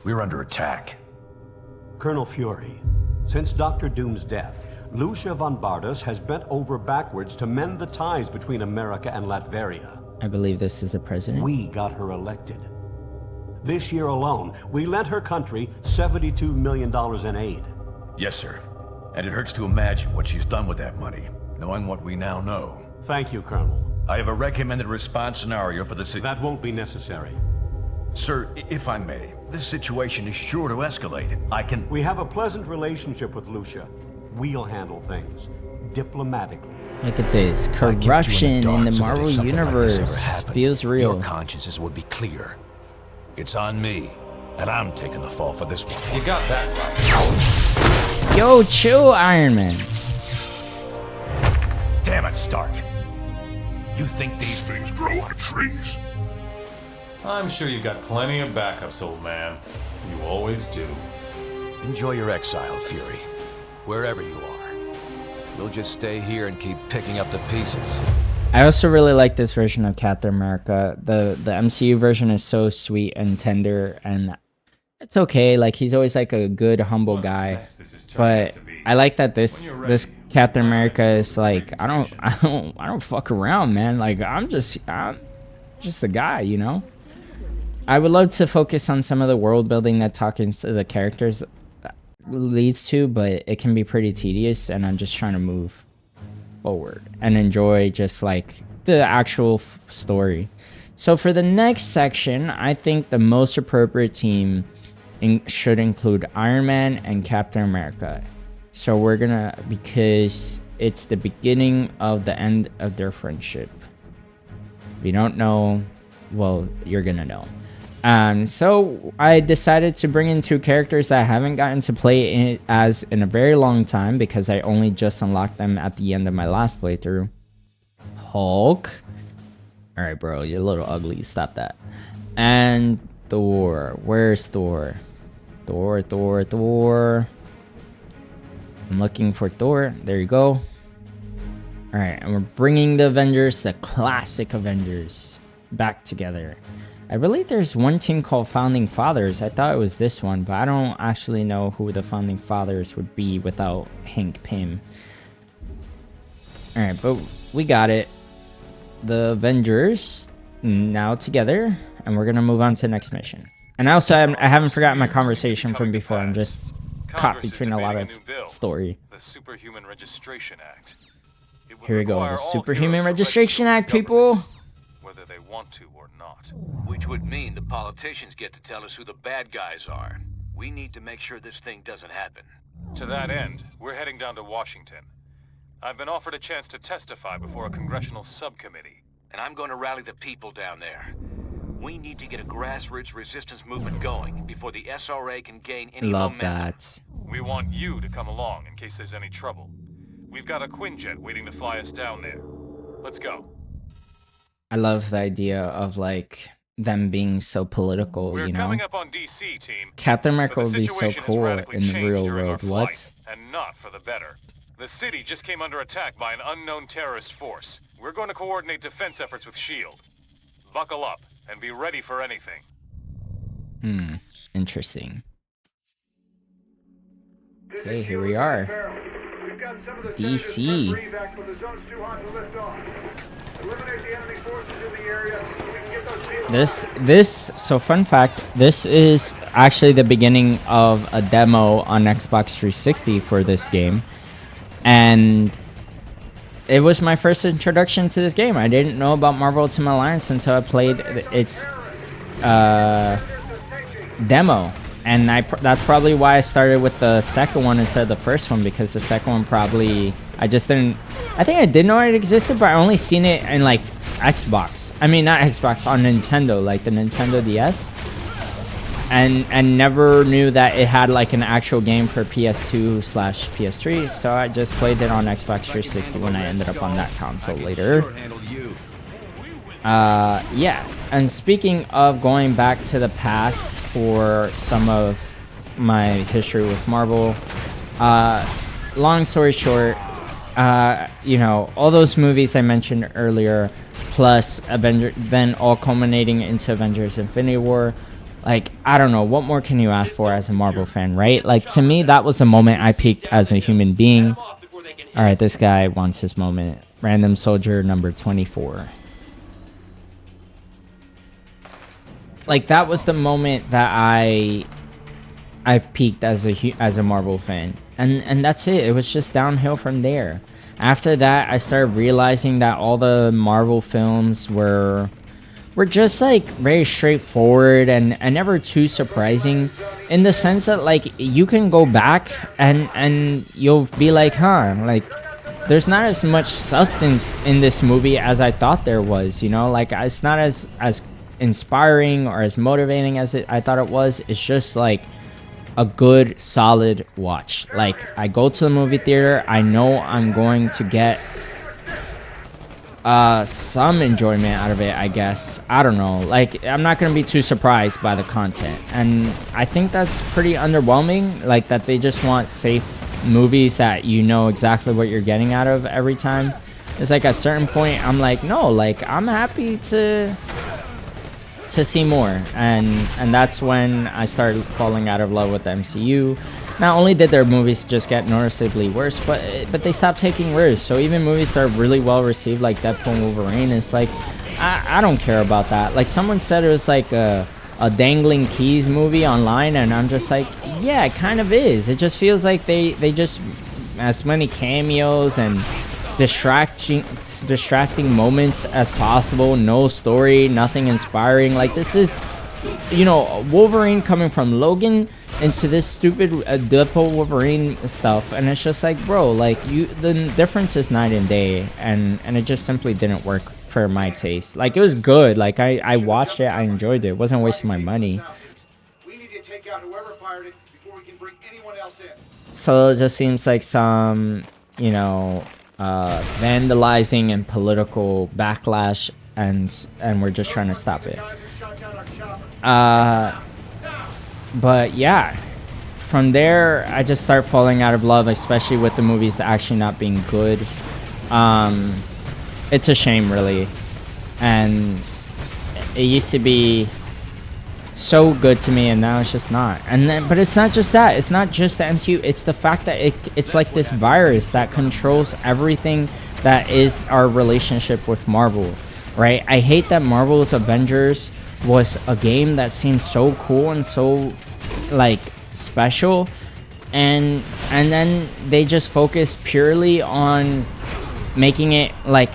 We're under attack. Colonel Fury, since Dr. Doom's death, Lucia von Bardas has bent over backwards to mend the ties between America and Latveria. I believe this is the president. We got her elected. This year alone, we lent her country $72 million in aid. Yes, sir. And it hurts to imagine what she's done with that money, knowing what we now know. Thank you, Colonel. I have a recommended response scenario for the That won't be necessary. Sir, if I may, this situation is sure to escalate. I can... We have a pleasant relationship with Lucia. We'll handle things diplomatically. Look at this. Corruption in the Marvel Universe feels real. Your consciences would be clear. It's on me, and I'm taking the fall for this one. You got that right. Yo, chill, Iron Man. Damn it, Stark. You think these things grow on trees? I'm sure you've got plenty of backups, old man. You always do. Enjoy your exile, Fury. Wherever you are. We'll just stay here and keep picking up the pieces. I also really like this version of Captain America. The MCU version is so sweet and tender, and it's okay. Like, he's always like a good, humble guy. But I like that this Captain America is like, I don't fuck around, man. Like, I'm just a guy, you know. I would love to focus on some of the world building that talking to the characters leads to, but it can be pretty tedious, and I'm just trying to move forward and enjoy just like the actual story. So for the next section, I think the most appropriate team should include Iron Man and Captain America. So we're gonna, because it's the beginning of the end of their friendship. If you don't know, well, you're gonna know. So I decided to bring in two characters that I haven't gotten to play in a very long time, because I only just unlocked them at the end of my last playthrough. Hulk. All right, bro, you're a little ugly. Stop that. And Thor. Where's Thor? Thor. I'm looking for Thor. There you go. All right, and we're bringing the Avengers, the classic Avengers, back together. I believe there's one team called Founding Fathers. I thought it was this one, but I don't actually know who the Founding Fathers would be without Hank Pym. All right, but we got it. The Avengers now together, and we're gonna move on to the next mission. And also, I haven't forgotten my conversation from before. I'm just caught between a lot of story. The Superhuman Registration Act. Here we go. The Superhuman Registration Act, people. Whether they want to or not. Which would mean the politicians get to tell us who the bad guys are. We need to make sure this thing doesn't happen. To that end, we're heading down to Washington. I've been offered a chance to testify before a congressional subcommittee. And I'm going to rally the people down there. We need to get a grassroots resistance movement going before the SRA can gain any momentum. Love that. We want you to come along in case there's any trouble. We've got a Quinjet waiting to fly us down there. Let's go. I love the idea of like them being so political, We're you know? coming up on DC, team. Captain America But would be so cool in the real world. What? And not for the better. The city just came under attack by an unknown terrorist force. We're going to coordinate defense efforts with S.H.I.E.L.D. Buckle up and be ready for anything. Interesting. Okay, here we are. DC. So fun fact, this is actually the beginning of a demo on Xbox 360 for this game. And it was my first introduction to this game. I didn't know about Marvel Ultimate Alliance until I played its demo. And that's probably why I started with the second one instead of the first one, because the second one probably, I think I did know it existed, but I only seen it in like Xbox. I mean, not Xbox, on Nintendo, like the Nintendo DS. And never knew that it had like an actual game for PS2/PS3, so I just played it on Xbox 360 when I ended up on that console later. Yeah, and speaking of going back to the past for some of my history with Marvel, long story short, you know, all those movies I mentioned earlier, plus Avengers, then all culminating into Avengers Infinity War. Like, I don't know, what more can you ask for as a Marvel fan, right? Like, to me, that was the moment I peaked as a human being. Alright, this guy wants his moment. Random Soldier number 24. Like, that was the moment that I've peaked as a Marvel fan. And that's it. It was just downhill from there. After that, I started realizing that all the Marvel films were just like very straightforward and never too surprising, in the sense that like you can go back and you'll be like, huh, like there's not as much substance in this movie as I thought there was, you know? Like, it's not as inspiring or as motivating as I thought it was. It's just like a good solid watch. Like, I go to the movie theater, I know I'm going to get some enjoyment out of it, I guess. I don't know, like, I'm not gonna be too surprised by the content, and I think that's pretty underwhelming, like that they just want safe movies that you know exactly what you're getting out of every time. it's like at a certain point I'm like, no, like I'm happy to see more, and that's when I started falling out of love with the MCU. Not only did their movies just get noticeably worse, but they stopped taking risks. So even movies that are really well received, like Deadpool and Wolverine, it's like I don't care about that. Like someone said it was like a dangling keys movie online, and I'm just like, yeah, it kind of is. It just feels like they just as many cameos and distracting moments as possible. No story, nothing inspiring. Like this is, you know, Wolverine coming from Logan into this stupid Deadpool Wolverine stuff, and it's just like, bro, like the difference is night and day, and it just simply didn't work for my taste. Like it was good, like I watched it, I enjoyed it. It wasn't wasting my money. We need to take out whoever fired it before we can bring anyone else in. So it just seems like some, you know, vandalizing and political backlash, and we're just trying to stop it. But yeah, from there I just start falling out of love, especially with the movies actually not being good. It's a shame, really. And it used to be so good to me, and now it's just not. And then, but it's not just that. It's not just the MCU. It's the fact that it's like this virus that controls everything that is our relationship with Marvel, right? I hate that Marvel's Avengers was a game that seemed so cool and so like special, and then they just focus purely on making it like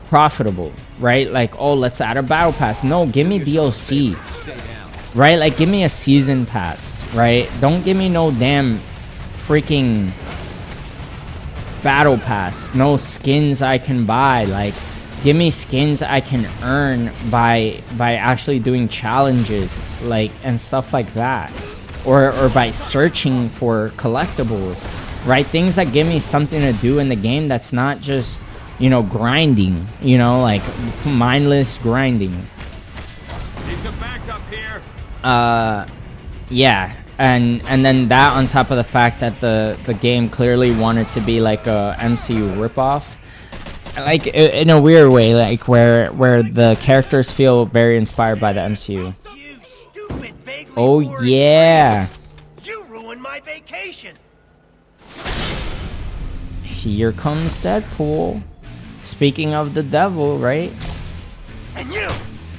profitable, right? Like, oh, let's add a battle pass. No, give me DLC, right? Like, give me a season pass, right? Don't give me no damn freaking battle pass. No skins I can buy. Like, give me skins I can earn by actually doing challenges, like, and stuff like that, or by searching for collectibles, right? Things that give me something to do in the game that's not just, you know, grinding, you know, like mindless grinding. Need some backup here. Yeah, and then that on top of the fact that the game clearly wanted to be like a MCU ripoff, like in a weird way, like where the characters feel very inspired by the MCU. You stupid, vaguely Oh yeah. You ruined my vacation. Here comes Deadpool. Speaking of the devil, right? And you,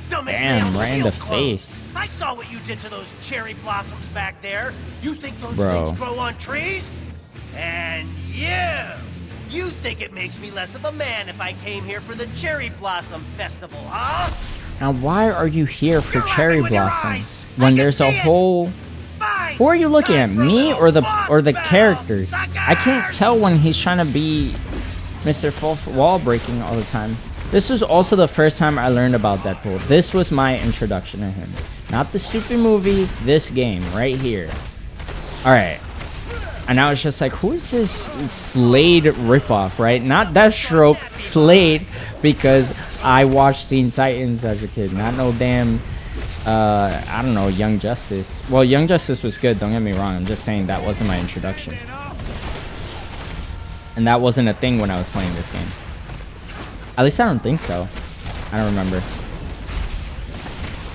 dumbest Damn, nail right in the shield clothes. face. I saw what you did to those cherry blossoms back there. You think those Bro. things grow on trees? And you think it makes me less of a man if I came here for the cherry blossom festival, huh? Now, why are you here for You're cherry laughing with your blossoms eyes. I when can there's a see it. whole? Fine. Who are you looking at, Time for a me little or the boss characters? battle, I can't suckers. tell when he's trying to be Mr. Fourth Wall breaking all the time. This was also the first time I learned about Deadpool. This was my introduction to him. Not the stupid movie, this game right here. Alright. And I was just like, who is this Slade ripoff, right? Not Deathstroke, Slade, because I watched Teen Titans as a kid. Not no damn, I don't know, Young Justice. Well, Young Justice was good, don't get me wrong. I'm just saying that wasn't my introduction. And that wasn't a thing when I was playing this game. At least I don't think so. I don't remember.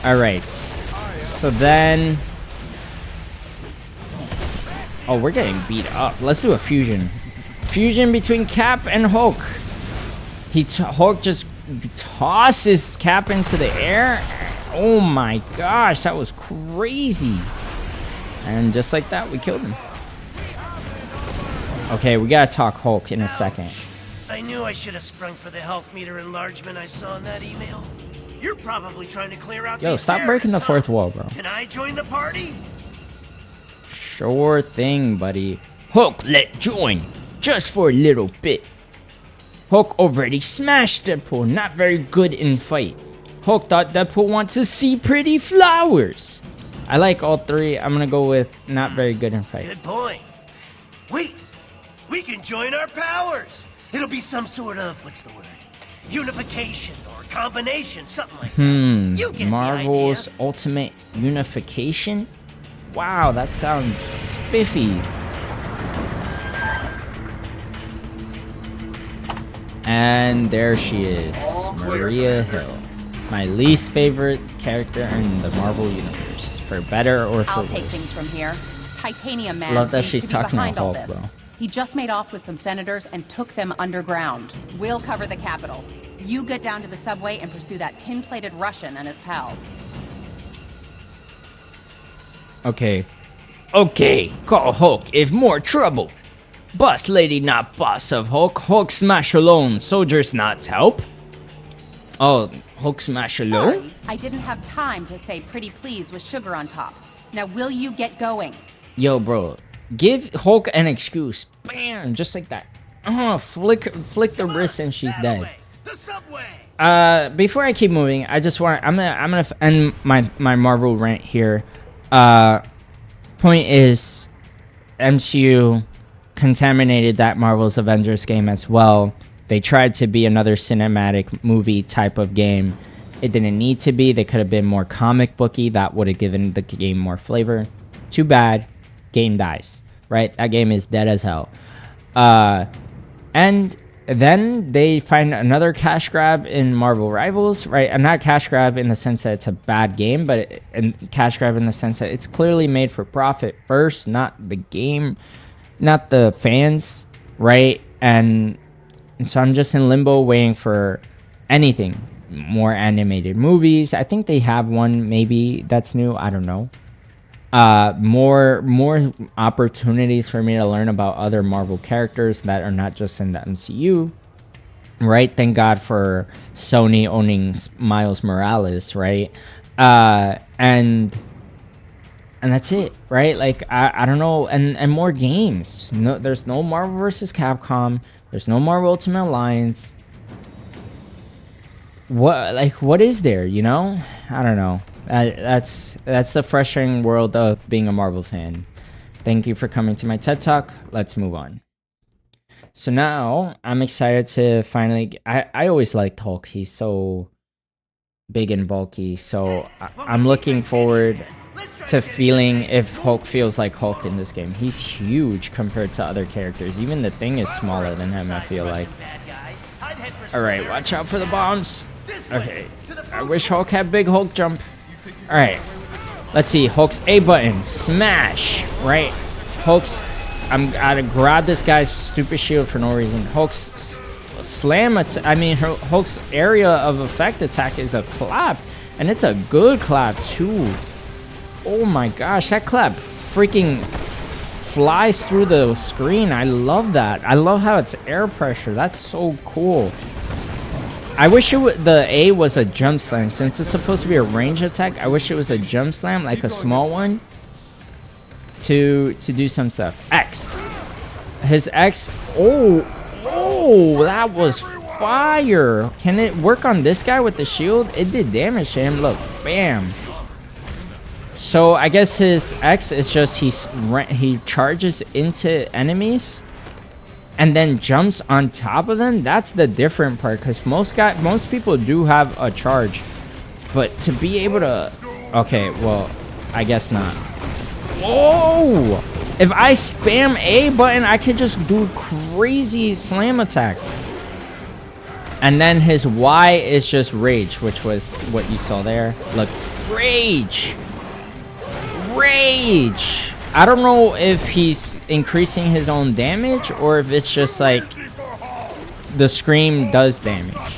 Alright. So then... Oh, we're getting beat up. Let's do a fusion. Fusion between Cap and Hulk. Hulk just tosses Cap into the air. Oh my gosh, that was crazy. And just like that, we killed him. Okay, we gotta talk Hulk in a second. I knew I should have sprung for the health meter enlargement I saw in that email. You're probably trying to clear out Yo, these stop breaking the terrorists, fourth wall, bro. huh? Can I join the party? Sure thing, buddy. Hulk, let join. Just for a little bit. Hulk already smashed Deadpool. Not very good in fight. Hulk thought Deadpool wants to see pretty flowers. I like all three. I'm gonna go with not very good in fight. Good point. Wait, we can join our powers. It'll be some sort of, what's the word? Unification or combination, something like that. You get Marvel's the idea. Ultimate Unification? Wow, that sounds spiffy. And there she is, Maria Hill. My least favorite character in the Marvel Universe, for better or for I'll worse. take things from here. Titanium Man Love that seems she's to be talking behind about all Hulk, this. bro. He just made off with some senators and took them underground. We'll cover the capital. You get down to the subway and pursue that tin-plated Russian and his pals. Okay. Okay, call Hulk if more trouble. Boss lady not boss of Hulk. Hulk smash alone. Soldiers not help. Oh, Hulk smash alone? Sorry, I didn't have time to say pretty please with sugar on top. Now will you get going? Yo, bro. Give Hulk an excuse. Bam! Just like that. Flick the wrist and she's dead. Before I keep moving, I just want I'm gonna end my Marvel rant here. Point is, MCU contaminated that Marvel's Avengers game as well. They tried to be another cinematic movie type of game. It didn't need to be. They could have been more comic booky. That would have given the game more flavor. Too bad. Game dies. Right? That game is dead as hell. And then they find another cash grab in Marvel Rivals, right? And not cash grab in the sense that it's a bad game, but cash grab in the sense that it's clearly made for profit first, not the game, not the fans, right? And so I'm just in limbo waiting for anything. More animated movies. I think they have one maybe that's new. I don't know. More opportunities for me to learn about other Marvel characters that are not just in the MCU, right? Thank God for Sony owning Miles Morales, right? And that's it, right? Like I don't know, and more games. No, there's no Marvel vs. Capcom. There's no Marvel Ultimate Alliance. What is there, you know? I don't know. That's the frustrating world of being a Marvel fan. Thank you for coming to my TED Talk. Let's move on. So now I'm excited to finally. I always liked Hulk. He's so big and bulky. So I'm looking forward to feeling if Hulk feels like Hulk in this game. He's huge compared to other characters. Even the Thing is smaller than him, I feel like. Alright, watch out for the bombs. Okay, I wish Hulk had big Hulk jump. Alright, let's see. Hulk's A button. Smash. Right? Hulk's... I'm gotta grab this guy's stupid shield for no reason. Hulk's slam Hulk's area of effect attack is a clap. And it's a good clap too. Oh my gosh, that clap freaking flies through the screen. I love that. I love how it's air pressure. That's so cool. I wish the A was a jump slam. Since it's supposed to be a range attack, I wish it was a jump slam, like a small one, to do some stuff. X. His X. Oh, that was fire. Can it work on this guy with the shield? It did damage to him. Look, bam. So I guess his X is just he charges into enemies and then jumps on top of them. That's the different part, because most people do have a charge, but to be able to, okay, well, I guess not. Oh, if I spam A button, I could just do crazy slam attack. And then his Y is just rage, which was what you saw there. Look, rage. Rage. I don't know if he's increasing his own damage or if it's just like the scream does damage.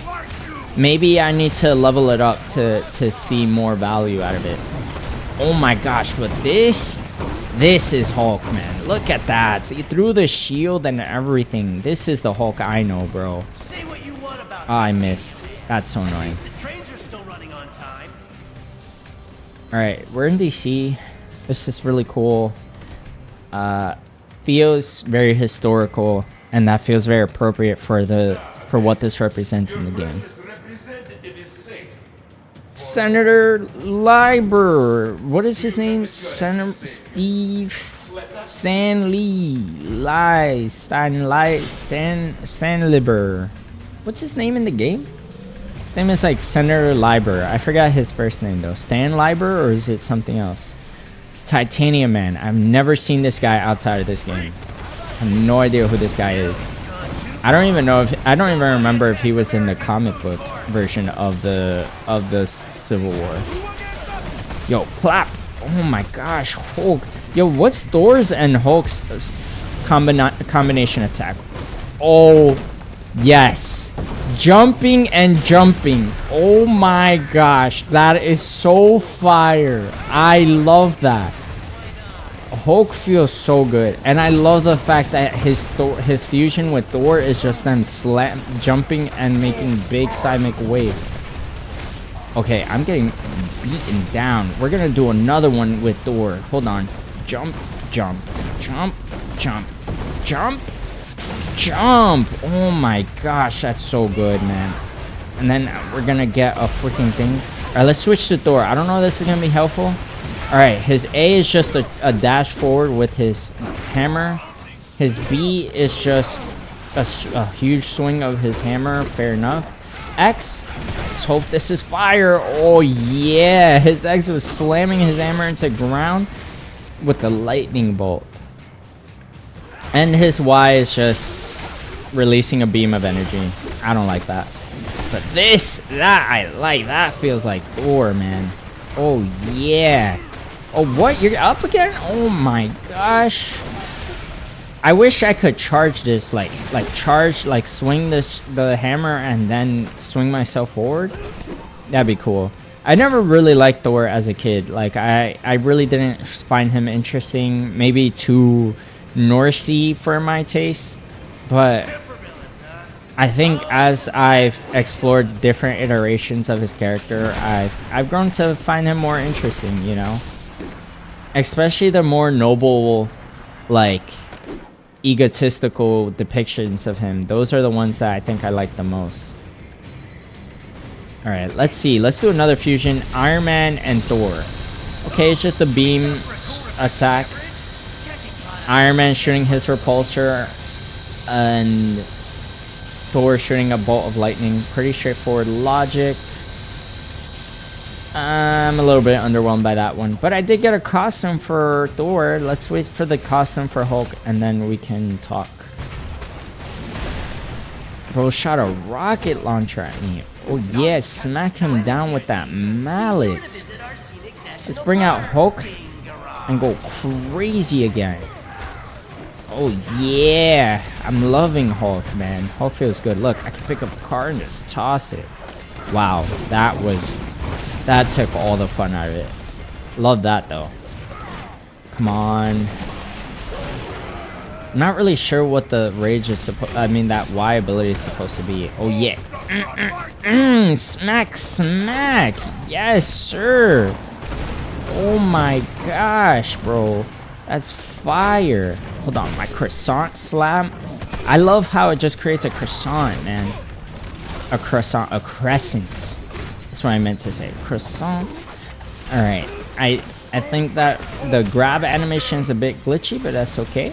Maybe I need to level it up to see more value out of it. Oh my gosh, but this is Hulk, man. Look at that. See, through the shield and everything. This is the Hulk I know, bro. Oh, I missed. That's so annoying. Alright, we're in DC. This is really cool. Feels very historical, and that feels very appropriate for what this represents in the game. Senator Lieber, what is his name? Senator Steve Stanlieber. What's his name in the game? His name is like Senator Lieber. I forgot his first name though. Stan Lieber, or is it something else? Titanium Man. I've never seen this guy outside of this game. I have no idea who this guy is. I don't even know if I don't even remember if he was in the comic books version of the Civil War. Yo, clap! Oh my gosh, Hulk! Yo, what's Thor's and Hulk's combination attack? Oh, yes, jumping and jumping. Oh my gosh, that is so fire! I love that. Hulk feels so good, and I love the fact that his fusion with Thor is just them jumping and making big seismic waves. Okay, I'm getting beaten down. We're gonna do another one with Thor. Hold on. Jump, jump, jump, jump, jump, jump. Oh my gosh, that's so good, man. And then we're gonna get a freaking thing. All right, let's switch to Thor. I don't know if this is gonna be helpful. All right, his A is just a dash forward with his hammer. His B is just a huge swing of his hammer. Fair enough. X, let's hope this is fire. Oh yeah, his X was slamming his hammer into ground with the lightning bolt. And his Y is just releasing a beam of energy. I don't like that. But that I like. That feels like Thor, man. Oh yeah. Oh, what? You're up again? Oh my gosh. I wish I could charge this, like swing the hammer and then swing myself forward. That'd be cool. I never really liked Thor as a kid. Like, I really didn't find him interesting. Maybe too Norsey for my taste. But I think as I've explored different iterations of his character, I've grown to find him more interesting, you know? Especially the more noble, like, egotistical depictions of him. Those are the ones that I think I like the most. Alright, let's see. Let's do another fusion. Iron Man and Thor. Okay, it's just a beam attack. Iron Man shooting his repulsor and Thor shooting a bolt of lightning. Pretty straightforward logic. I'm a little bit underwhelmed by that one, but I did get a costume for Thor. Let's wait for the costume for Hulk and then we can talk. Bro shot a rocket launcher at me. Oh yeah, smack him down with that mallet. Let's bring out Hulk and go crazy again. Oh yeah, I'm loving Hulk, man. Hulk feels good. Look, I can pick up a car and just toss it. Wow, that took all the fun out of it. Love that though. Come on. I'm not really sure what the rage is supposed. I mean, that Y ability is supposed to be. Oh yeah. Smack, smack. Yes, sir. Oh my gosh, bro. That's fire. Hold on, my croissant slam. I love how it just creates a croissant, man. A croissant, a crescent. That's what I meant to say. Croissant. All right. I think that the grab animation is a bit glitchy, but that's okay.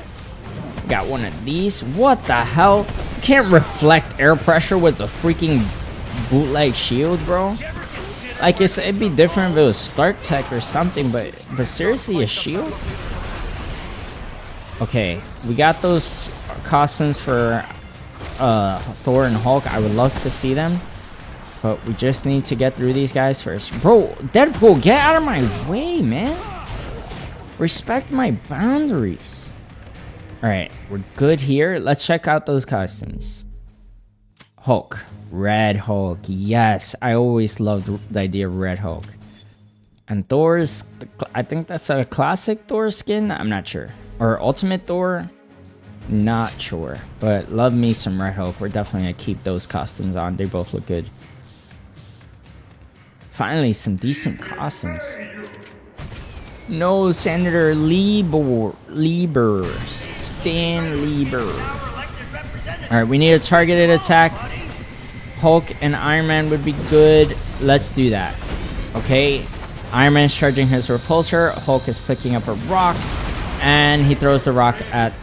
Got one of these. What the hell? You can't reflect air pressure with the freaking bootleg shield, bro. Like, it'd be different if it was Stark Tech or something, but seriously, a shield? Okay, we got those costumes for Thor and Hulk. I would love to see them, but we just need to get through these guys first. Bro, Deadpool, get out of my way, man. Respect my boundaries. Alright, we're good here. Let's check out those costumes. Hulk. Red Hulk. Yes, I always loved the idea of Red Hulk. And Thor's, I think that's a classic Thor skin. I'm not sure. Or Ultimate Thor. Not sure. But love me some Red Hulk. We're definitely going to keep those costumes on. They both look good. Finally, some decent costumes. No, Senator Lieber. Stan Lieber. Alright, we need a targeted attack. Hulk and Iron Man would be good. Let's do that. Okay. Iron Man's charging his repulsor. Hulk is picking up a rock. And he throws the rock at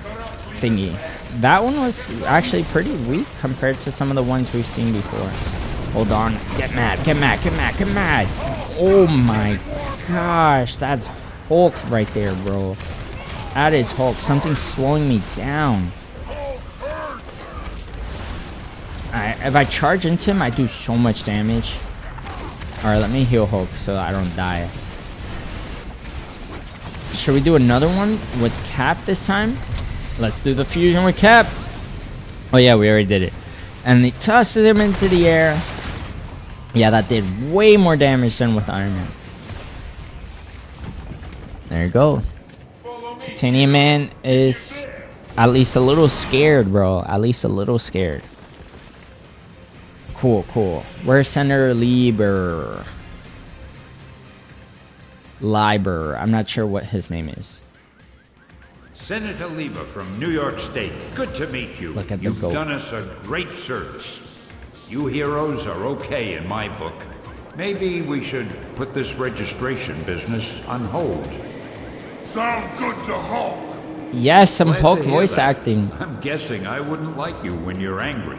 Thingy. That one was actually pretty weak compared to some of the ones we've seen before. Hold on. Get mad. Get mad. Get mad. Get mad. Oh my gosh. That's Hulk right there, bro. That is Hulk. Something's slowing me down. if I charge into him, I do so much damage. Alright, let me heal Hulk so I don't die. Should we do another one with Cap this time? Let's do the fusion with Cap. Oh yeah, we already did it. And he tosses him into the air. Yeah, that did way more damage than with Iron Man. There you go. Titanium Man is at least a little scared, bro. At least a little scared. Cool, cool. Where's Senator Lieber? I'm not sure what his name is. Senator Lieber from New York State. Good to meet you. Look at the You've goat. done us a great service. You heroes are okay in my book. Maybe we should put this registration business on hold. Sound good to Hulk. Yes, some Glad Hulk to hear voice that. acting. I'm guessing I wouldn't like you when you're angry.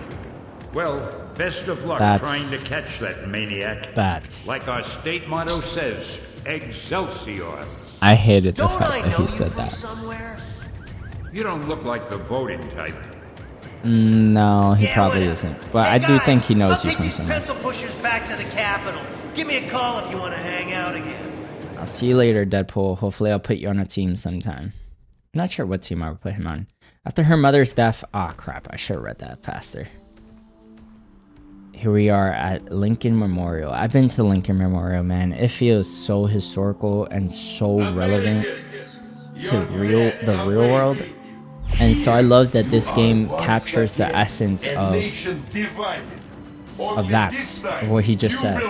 Well, best of luck That's- trying to catch that maniac. That. Like our state motto says, Excelsior. I hated the Don't fact I that know he you said from that. somewhere? You don't look like the voting type. No, he Yeah, probably whatever. isn't. But Hey, I do guys, think he knows I'll you take from these somewhere. pencil pushers back to the Capitol. Give me a call if you want to hang out again. I'll see you later, Deadpool. Hopefully I'll put you on a team sometime. I'm not sure what team I would put him on. After her mother's death... Ah, crap. I should have read that faster. Here we are at Lincoln Memorial. I've been to Lincoln Memorial, man. It feels so historical and so relevant to the real world. And so I love that this game captures the essence of that, of what he just said.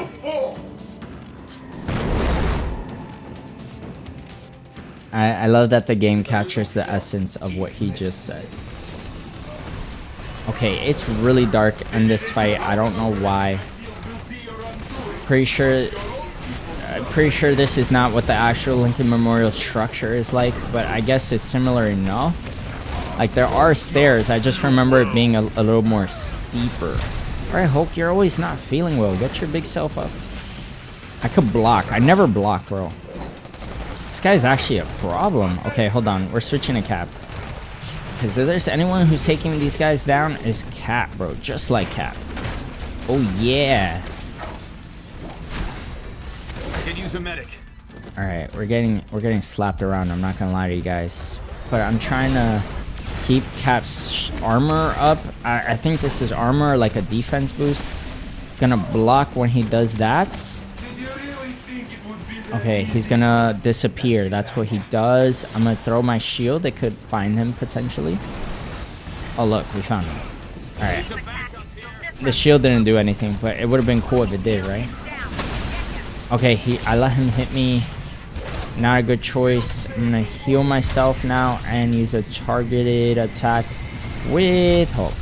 I love that the game captures the essence of what he just said. Okay, it's really dark in this fight. I don't know why. Pretty sure this is not what the actual Lincoln Memorial structure is like, but I guess it's similar enough. Like, there are stairs. I just remember it being a little more steeper. Alright, Hulk, you're always not feeling well. Get your big self up. I could block. I never block, bro. This guy's actually a problem. Okay, hold on. We're switching to Cap. Because if there's anyone who's taking these guys down, is Cap, bro. Just like Cap. Oh, yeah. I could use a medic. Alright, we're getting slapped around. I'm not gonna lie to you guys. But I'm trying to keep Cap's armor up. I think this is armor, like a defense boost. Gonna block when he does that. Okay, he's gonna disappear. That's what he does. I'm gonna throw my shield. It could find him potentially. Oh look, we found him. Alright. The shield didn't do anything, but it would have been cool if it did, right? Okay, I let him hit me. Not a good choice. I'm gonna heal myself now and use a targeted attack with Hulk.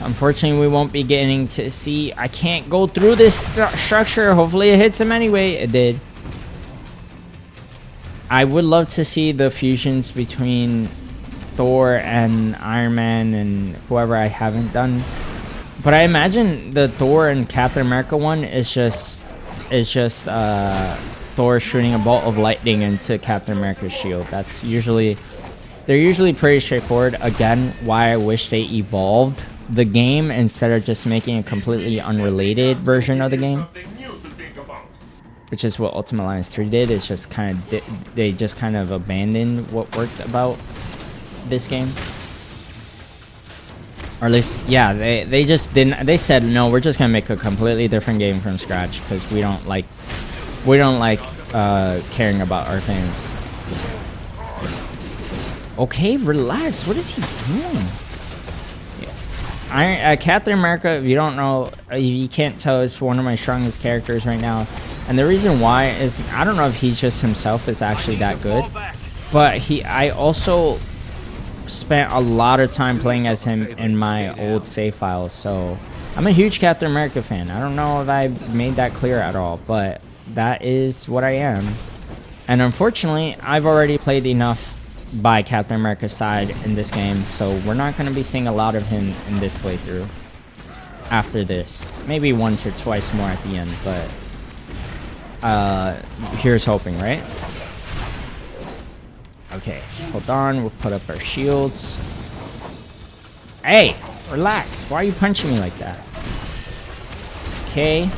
Unfortunately, we won't be getting to see. I can't go through this structure. Hopefully it hits him anyway. It did. I would love to see the fusions between Thor and Iron Man and whoever I haven't done. But I imagine the Thor and Captain America one is just Thor shooting a bolt of lightning into Captain America's shield. They're usually pretty straightforward. Again, why I wish they evolved the game instead of just making a completely unrelated version of the game, which is what Ultimate Alliance 3 did. It's just they just kind of abandoned what worked about this game, or at least, yeah, they just didn't. They said, no, we're just gonna make a completely different game from scratch because we don't like caring about our fans. Okay, relax. What is he doing? Captain America, if you don't know, you can't tell, is one of my strongest characters right now. And the reason why is, I don't know if he just himself is actually that good, but I also spent a lot of time playing as him in my old save files. So I'm a huge Captain America fan. I don't know if I made that clear at all, but that is what I am. And unfortunately, I've already played enough by Captain America's side in this game, so we're not going to be seeing a lot of him in this playthrough after this. Maybe once or twice more at the end, but here's hoping, right? Okay, hold on, we'll put up our shields. Hey, Relax. Why are you punching me like that? Okay.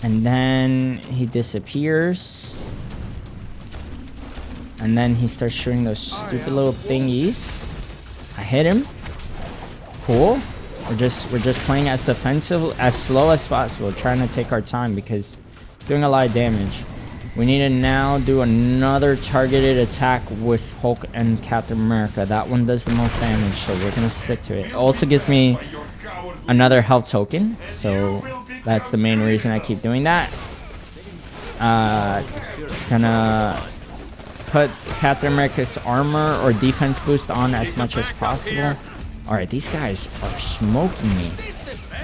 And then he disappears. And then he starts shooting those stupid little thingies. I hit him. Cool. We're just playing as defensive, as slow as possible, trying to take our time because it's doing a lot of damage. We need to now do another targeted attack with Hulk and Captain America. That one does the most damage, so we're gonna stick to it. It also gives me another health token, so that's the main reason I keep doing that. Gonna put Captain America's armor or defense boost on as much as possible. Alright, these guys are smoking me.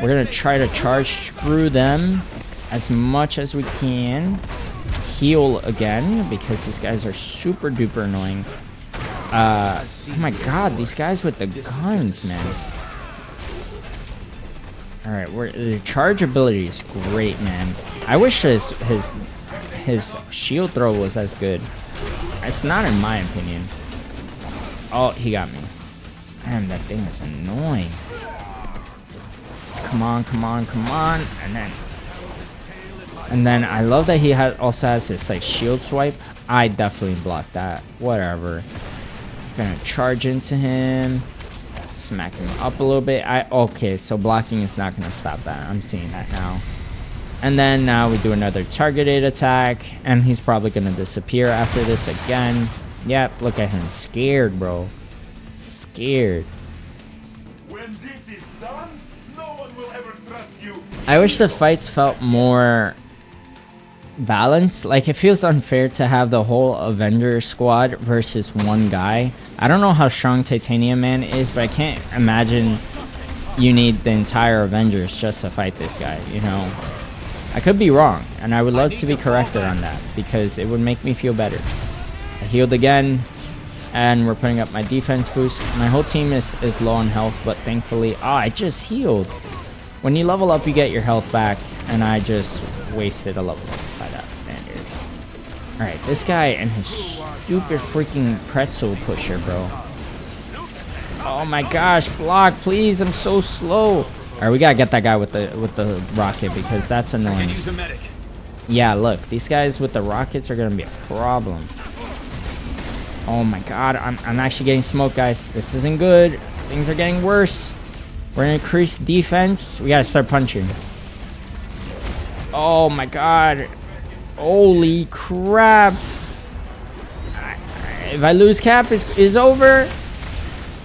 We're gonna try to charge through them as much as we can. Heal again because these guys are super duper annoying. Oh my god, these guys with the guns, man. Alright, the charge ability is great, man. I wish his shield throw was as good. It's not, in my opinion. Oh, he got me. Damn, that thing is annoying. Come on, come on, come on. And then I love that he also has this like shield swipe. I definitely blocked that. Whatever. Gonna charge into him. Smack him up a little bit. Okay, so blocking is not gonna stop that. I'm seeing that now. And then now we do another targeted attack. And he's probably gonna disappear after this again. Yep, look at him. Scared, bro. Scared. When this is done, no one will ever trust you. I wish the fights felt more balanced. Like, it feels unfair to have the whole Avenger squad versus one guy. I don't know how strong Titanium Man is, but I can't imagine you need the entire Avengers just to fight this guy, you know? I could be wrong, and I would love to be corrected on that because it would make me feel better. I healed again, and we're putting up my defense boost. My whole team is low on health, but thankfully... I just healed. When you level up, you get your health back, and I just wasted a level up by that standard. Alright, this guy and his stupid freaking pretzel pusher, bro. Oh my gosh, block, please, I'm so slow. Alright, we gotta get that guy with the rocket because that's annoying. Yeah, look, these guys with the rockets are gonna be a problem. Oh my god, I'm actually getting smoked, guys. This isn't good. Things are getting worse. We're gonna increase defense. We gotta start punching. Oh my god. Holy crap. If I lose Cap, is over.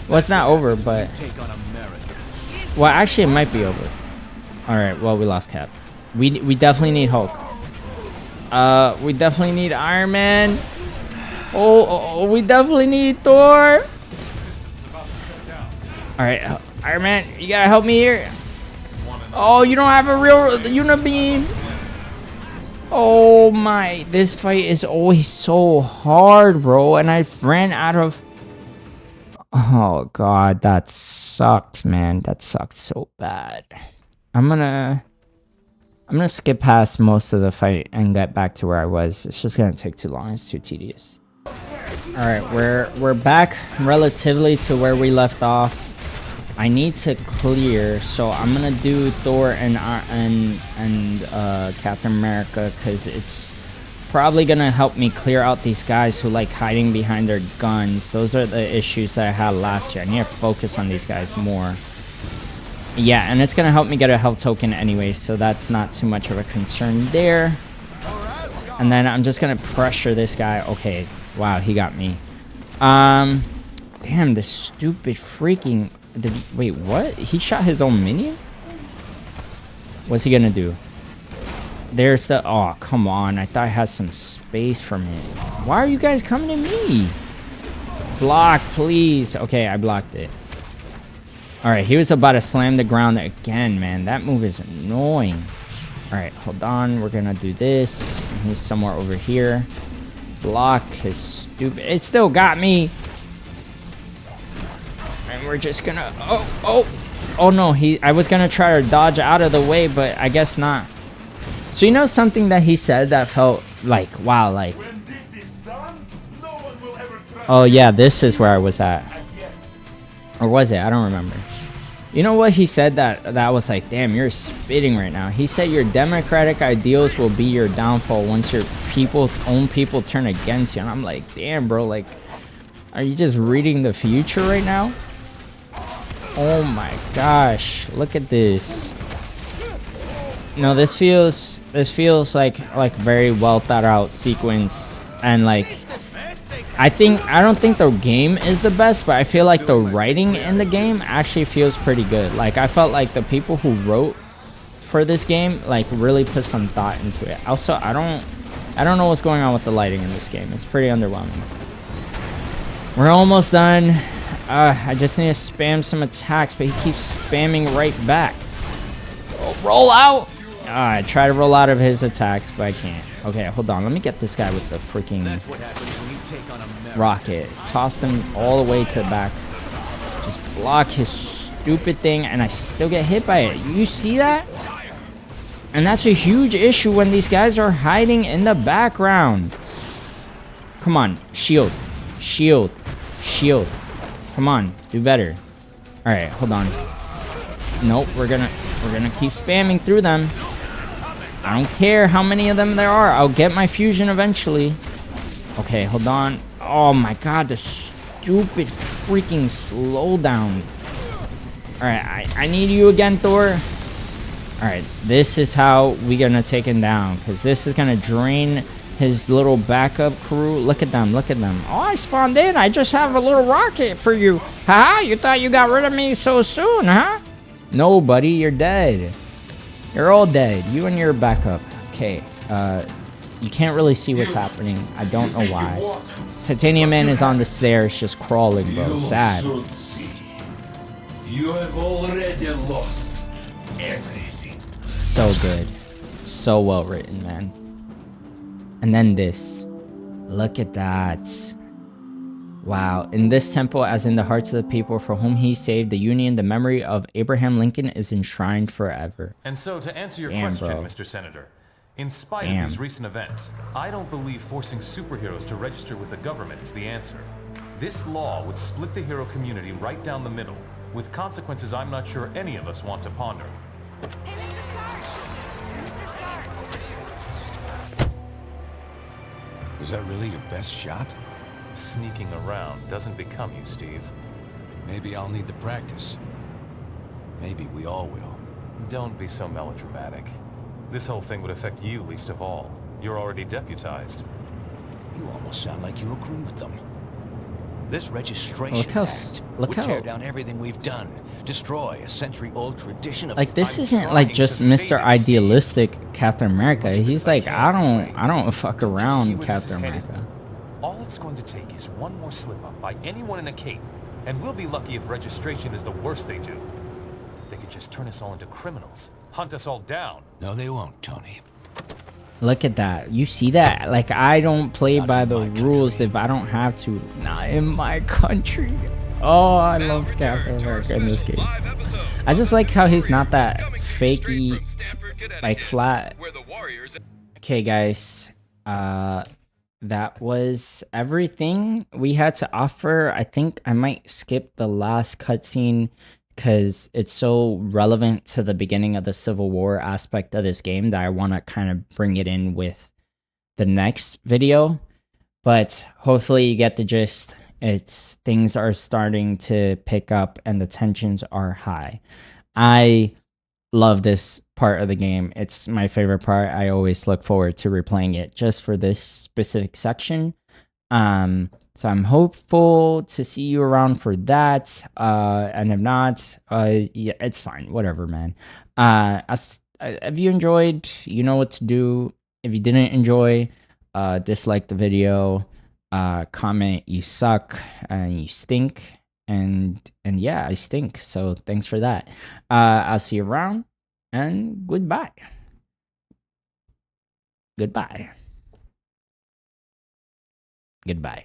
Well, it's not over, but... Well, actually, it might be over. Alright, well, we lost Cap. We definitely need Hulk. We definitely need Iron Man. Oh, we definitely need Thor. Alright, Iron Man, you gotta help me here. Oh, you don't have a real Unibeam. Oh my, this fight is always so hard, bro. And I ran out of... Oh god, that sucked, man. That sucked so bad. I'm gonna skip past most of the fight and get back to where I was. It's just gonna take too long. It's too tedious. Alright, we're back relatively to where we left off. I need to clear, so I'm gonna do Thor and Captain America because it's probably gonna help me clear out these guys who like hiding behind their guns. Those are the issues that I had last year. I need to focus on these guys more. Yeah, and it's gonna help me get a health token anyway, so that's not too much of a concern there. And then I'm just gonna pressure this guy. Okay, wow, he got me. Damn, this stupid freaking... Wait, what? He shot his own minion? What's he gonna do? There's the... Oh, come on. I thought I had some space from it. Why are you guys coming to me? Block, please. Okay, I blocked it. Alright, he was about to slam the ground again, man. That move is annoying. Alright, hold on. We're gonna do this. He's somewhere over here. Block his stupid... It still got me. And we're just gonna... Oh no, I was gonna try to dodge out of the way, but I guess not. So you know something that he said that felt like, wow, like... Oh yeah, this is where I was at. Or was it? I don't remember. You know what he said that was like, damn, you're spitting right now. He said your democratic ideals will be your downfall once your own people turn against you. And I'm like, damn, bro, like, are you just reading the future right now? Oh my gosh, look at this. No, this feels like very well thought out sequence, and like I don't think the game is the best, but I feel like the writing in the game actually feels pretty good. Like I felt like the people who wrote for this game like really put some thought into it. Also, I don't know what's going on with the lighting in this game. It's pretty underwhelming. We're almost done. I just need to spam some attacks, but he keeps spamming right back. Oh, roll out! I try to roll out of his attacks, but I can't. Okay, hold on. Let me get this guy with the freaking rocket. Tossed him all the way to the back. Just block his stupid thing, and I still get hit by it. You see that? And that's a huge issue when these guys are hiding in the background. Come on, shield. Shield. Shield. Come on, do better. All right, hold on. Nope, we're gonna keep spamming through them. I don't care how many of them there are. I'll get my fusion eventually. Okay, hold on. Oh my god, the stupid freaking slowdown. All right, I need you again, Thor. All right, this is how we gonna take him down, because this is gonna drain his little backup crew. Look at them, look at them. Oh, I spawned in. I just have a little rocket for you. Haha, you thought you got rid of me so soon, huh? No, buddy, you're dead. You're all dead. You and your backup. Okay, you can't really see what's happening. I don't know why. Titanium Man is on the stairs just crawling, bro. Sad. You have already lost everything. So good. So well written, man. And then this. Look at that. Wow. In this temple, as in the hearts of the people for whom he saved the Union, the memory of Abraham Lincoln is enshrined forever. And so, to answer your Damn, question, bro. Mr. Senator, in spite Damn. of these recent events, I don't believe forcing superheroes to register with the government is the answer. This law would split the hero community right down the middle, with consequences I'm not sure any of us want to ponder. Hey, Mr. Stark! Mr. Stark! Was that really your best shot? Sneaking around doesn't become you, Steve. Maybe I'll need the practice. Maybe we all will. Don't be so melodramatic. This whole thing would affect you least of all. You're already deputized. You almost sound like you agree with them. This registration Look how act look would how tear down everything we've done. Destroy a century-old tradition of... like this I'm isn't like trying just to say Mr. it, Idealistic Captain America. much of it He's as I like, can, I don't fuck Don't you see around where this Captain is headed? America. All it's going to take is one more slip-up by anyone in a cape, and we'll be lucky if registration is the worst they do. They could just turn us all into criminals, hunt us all down. No, they won't, Tony. Look at that. You see that? Like, I don't play Not by in the my rules country. if I don't have to. Not in my country. Oh, I love Captain America in this game. I just like how he's not that fakey, like flat. Okay, guys. That was everything we had to offer. I think I might skip the last cutscene because it's so relevant to the beginning of the Civil War aspect of this game that I want to kind of bring it in with the next video. But hopefully you get the gist. It's things are starting to pick up and the tensions are high. I love this part of the game. It's my favorite part. I always look forward to replaying it just for this specific section. So I'm hopeful to see you around for that. And if not, yeah, it's fine. Whatever, man. If you enjoyed, you know what to do. If you didn't enjoy, dislike the video, comment you suck and you stink. And yeah, I stink. So thanks for that. I'll see you around and goodbye. Goodbye. Goodbye.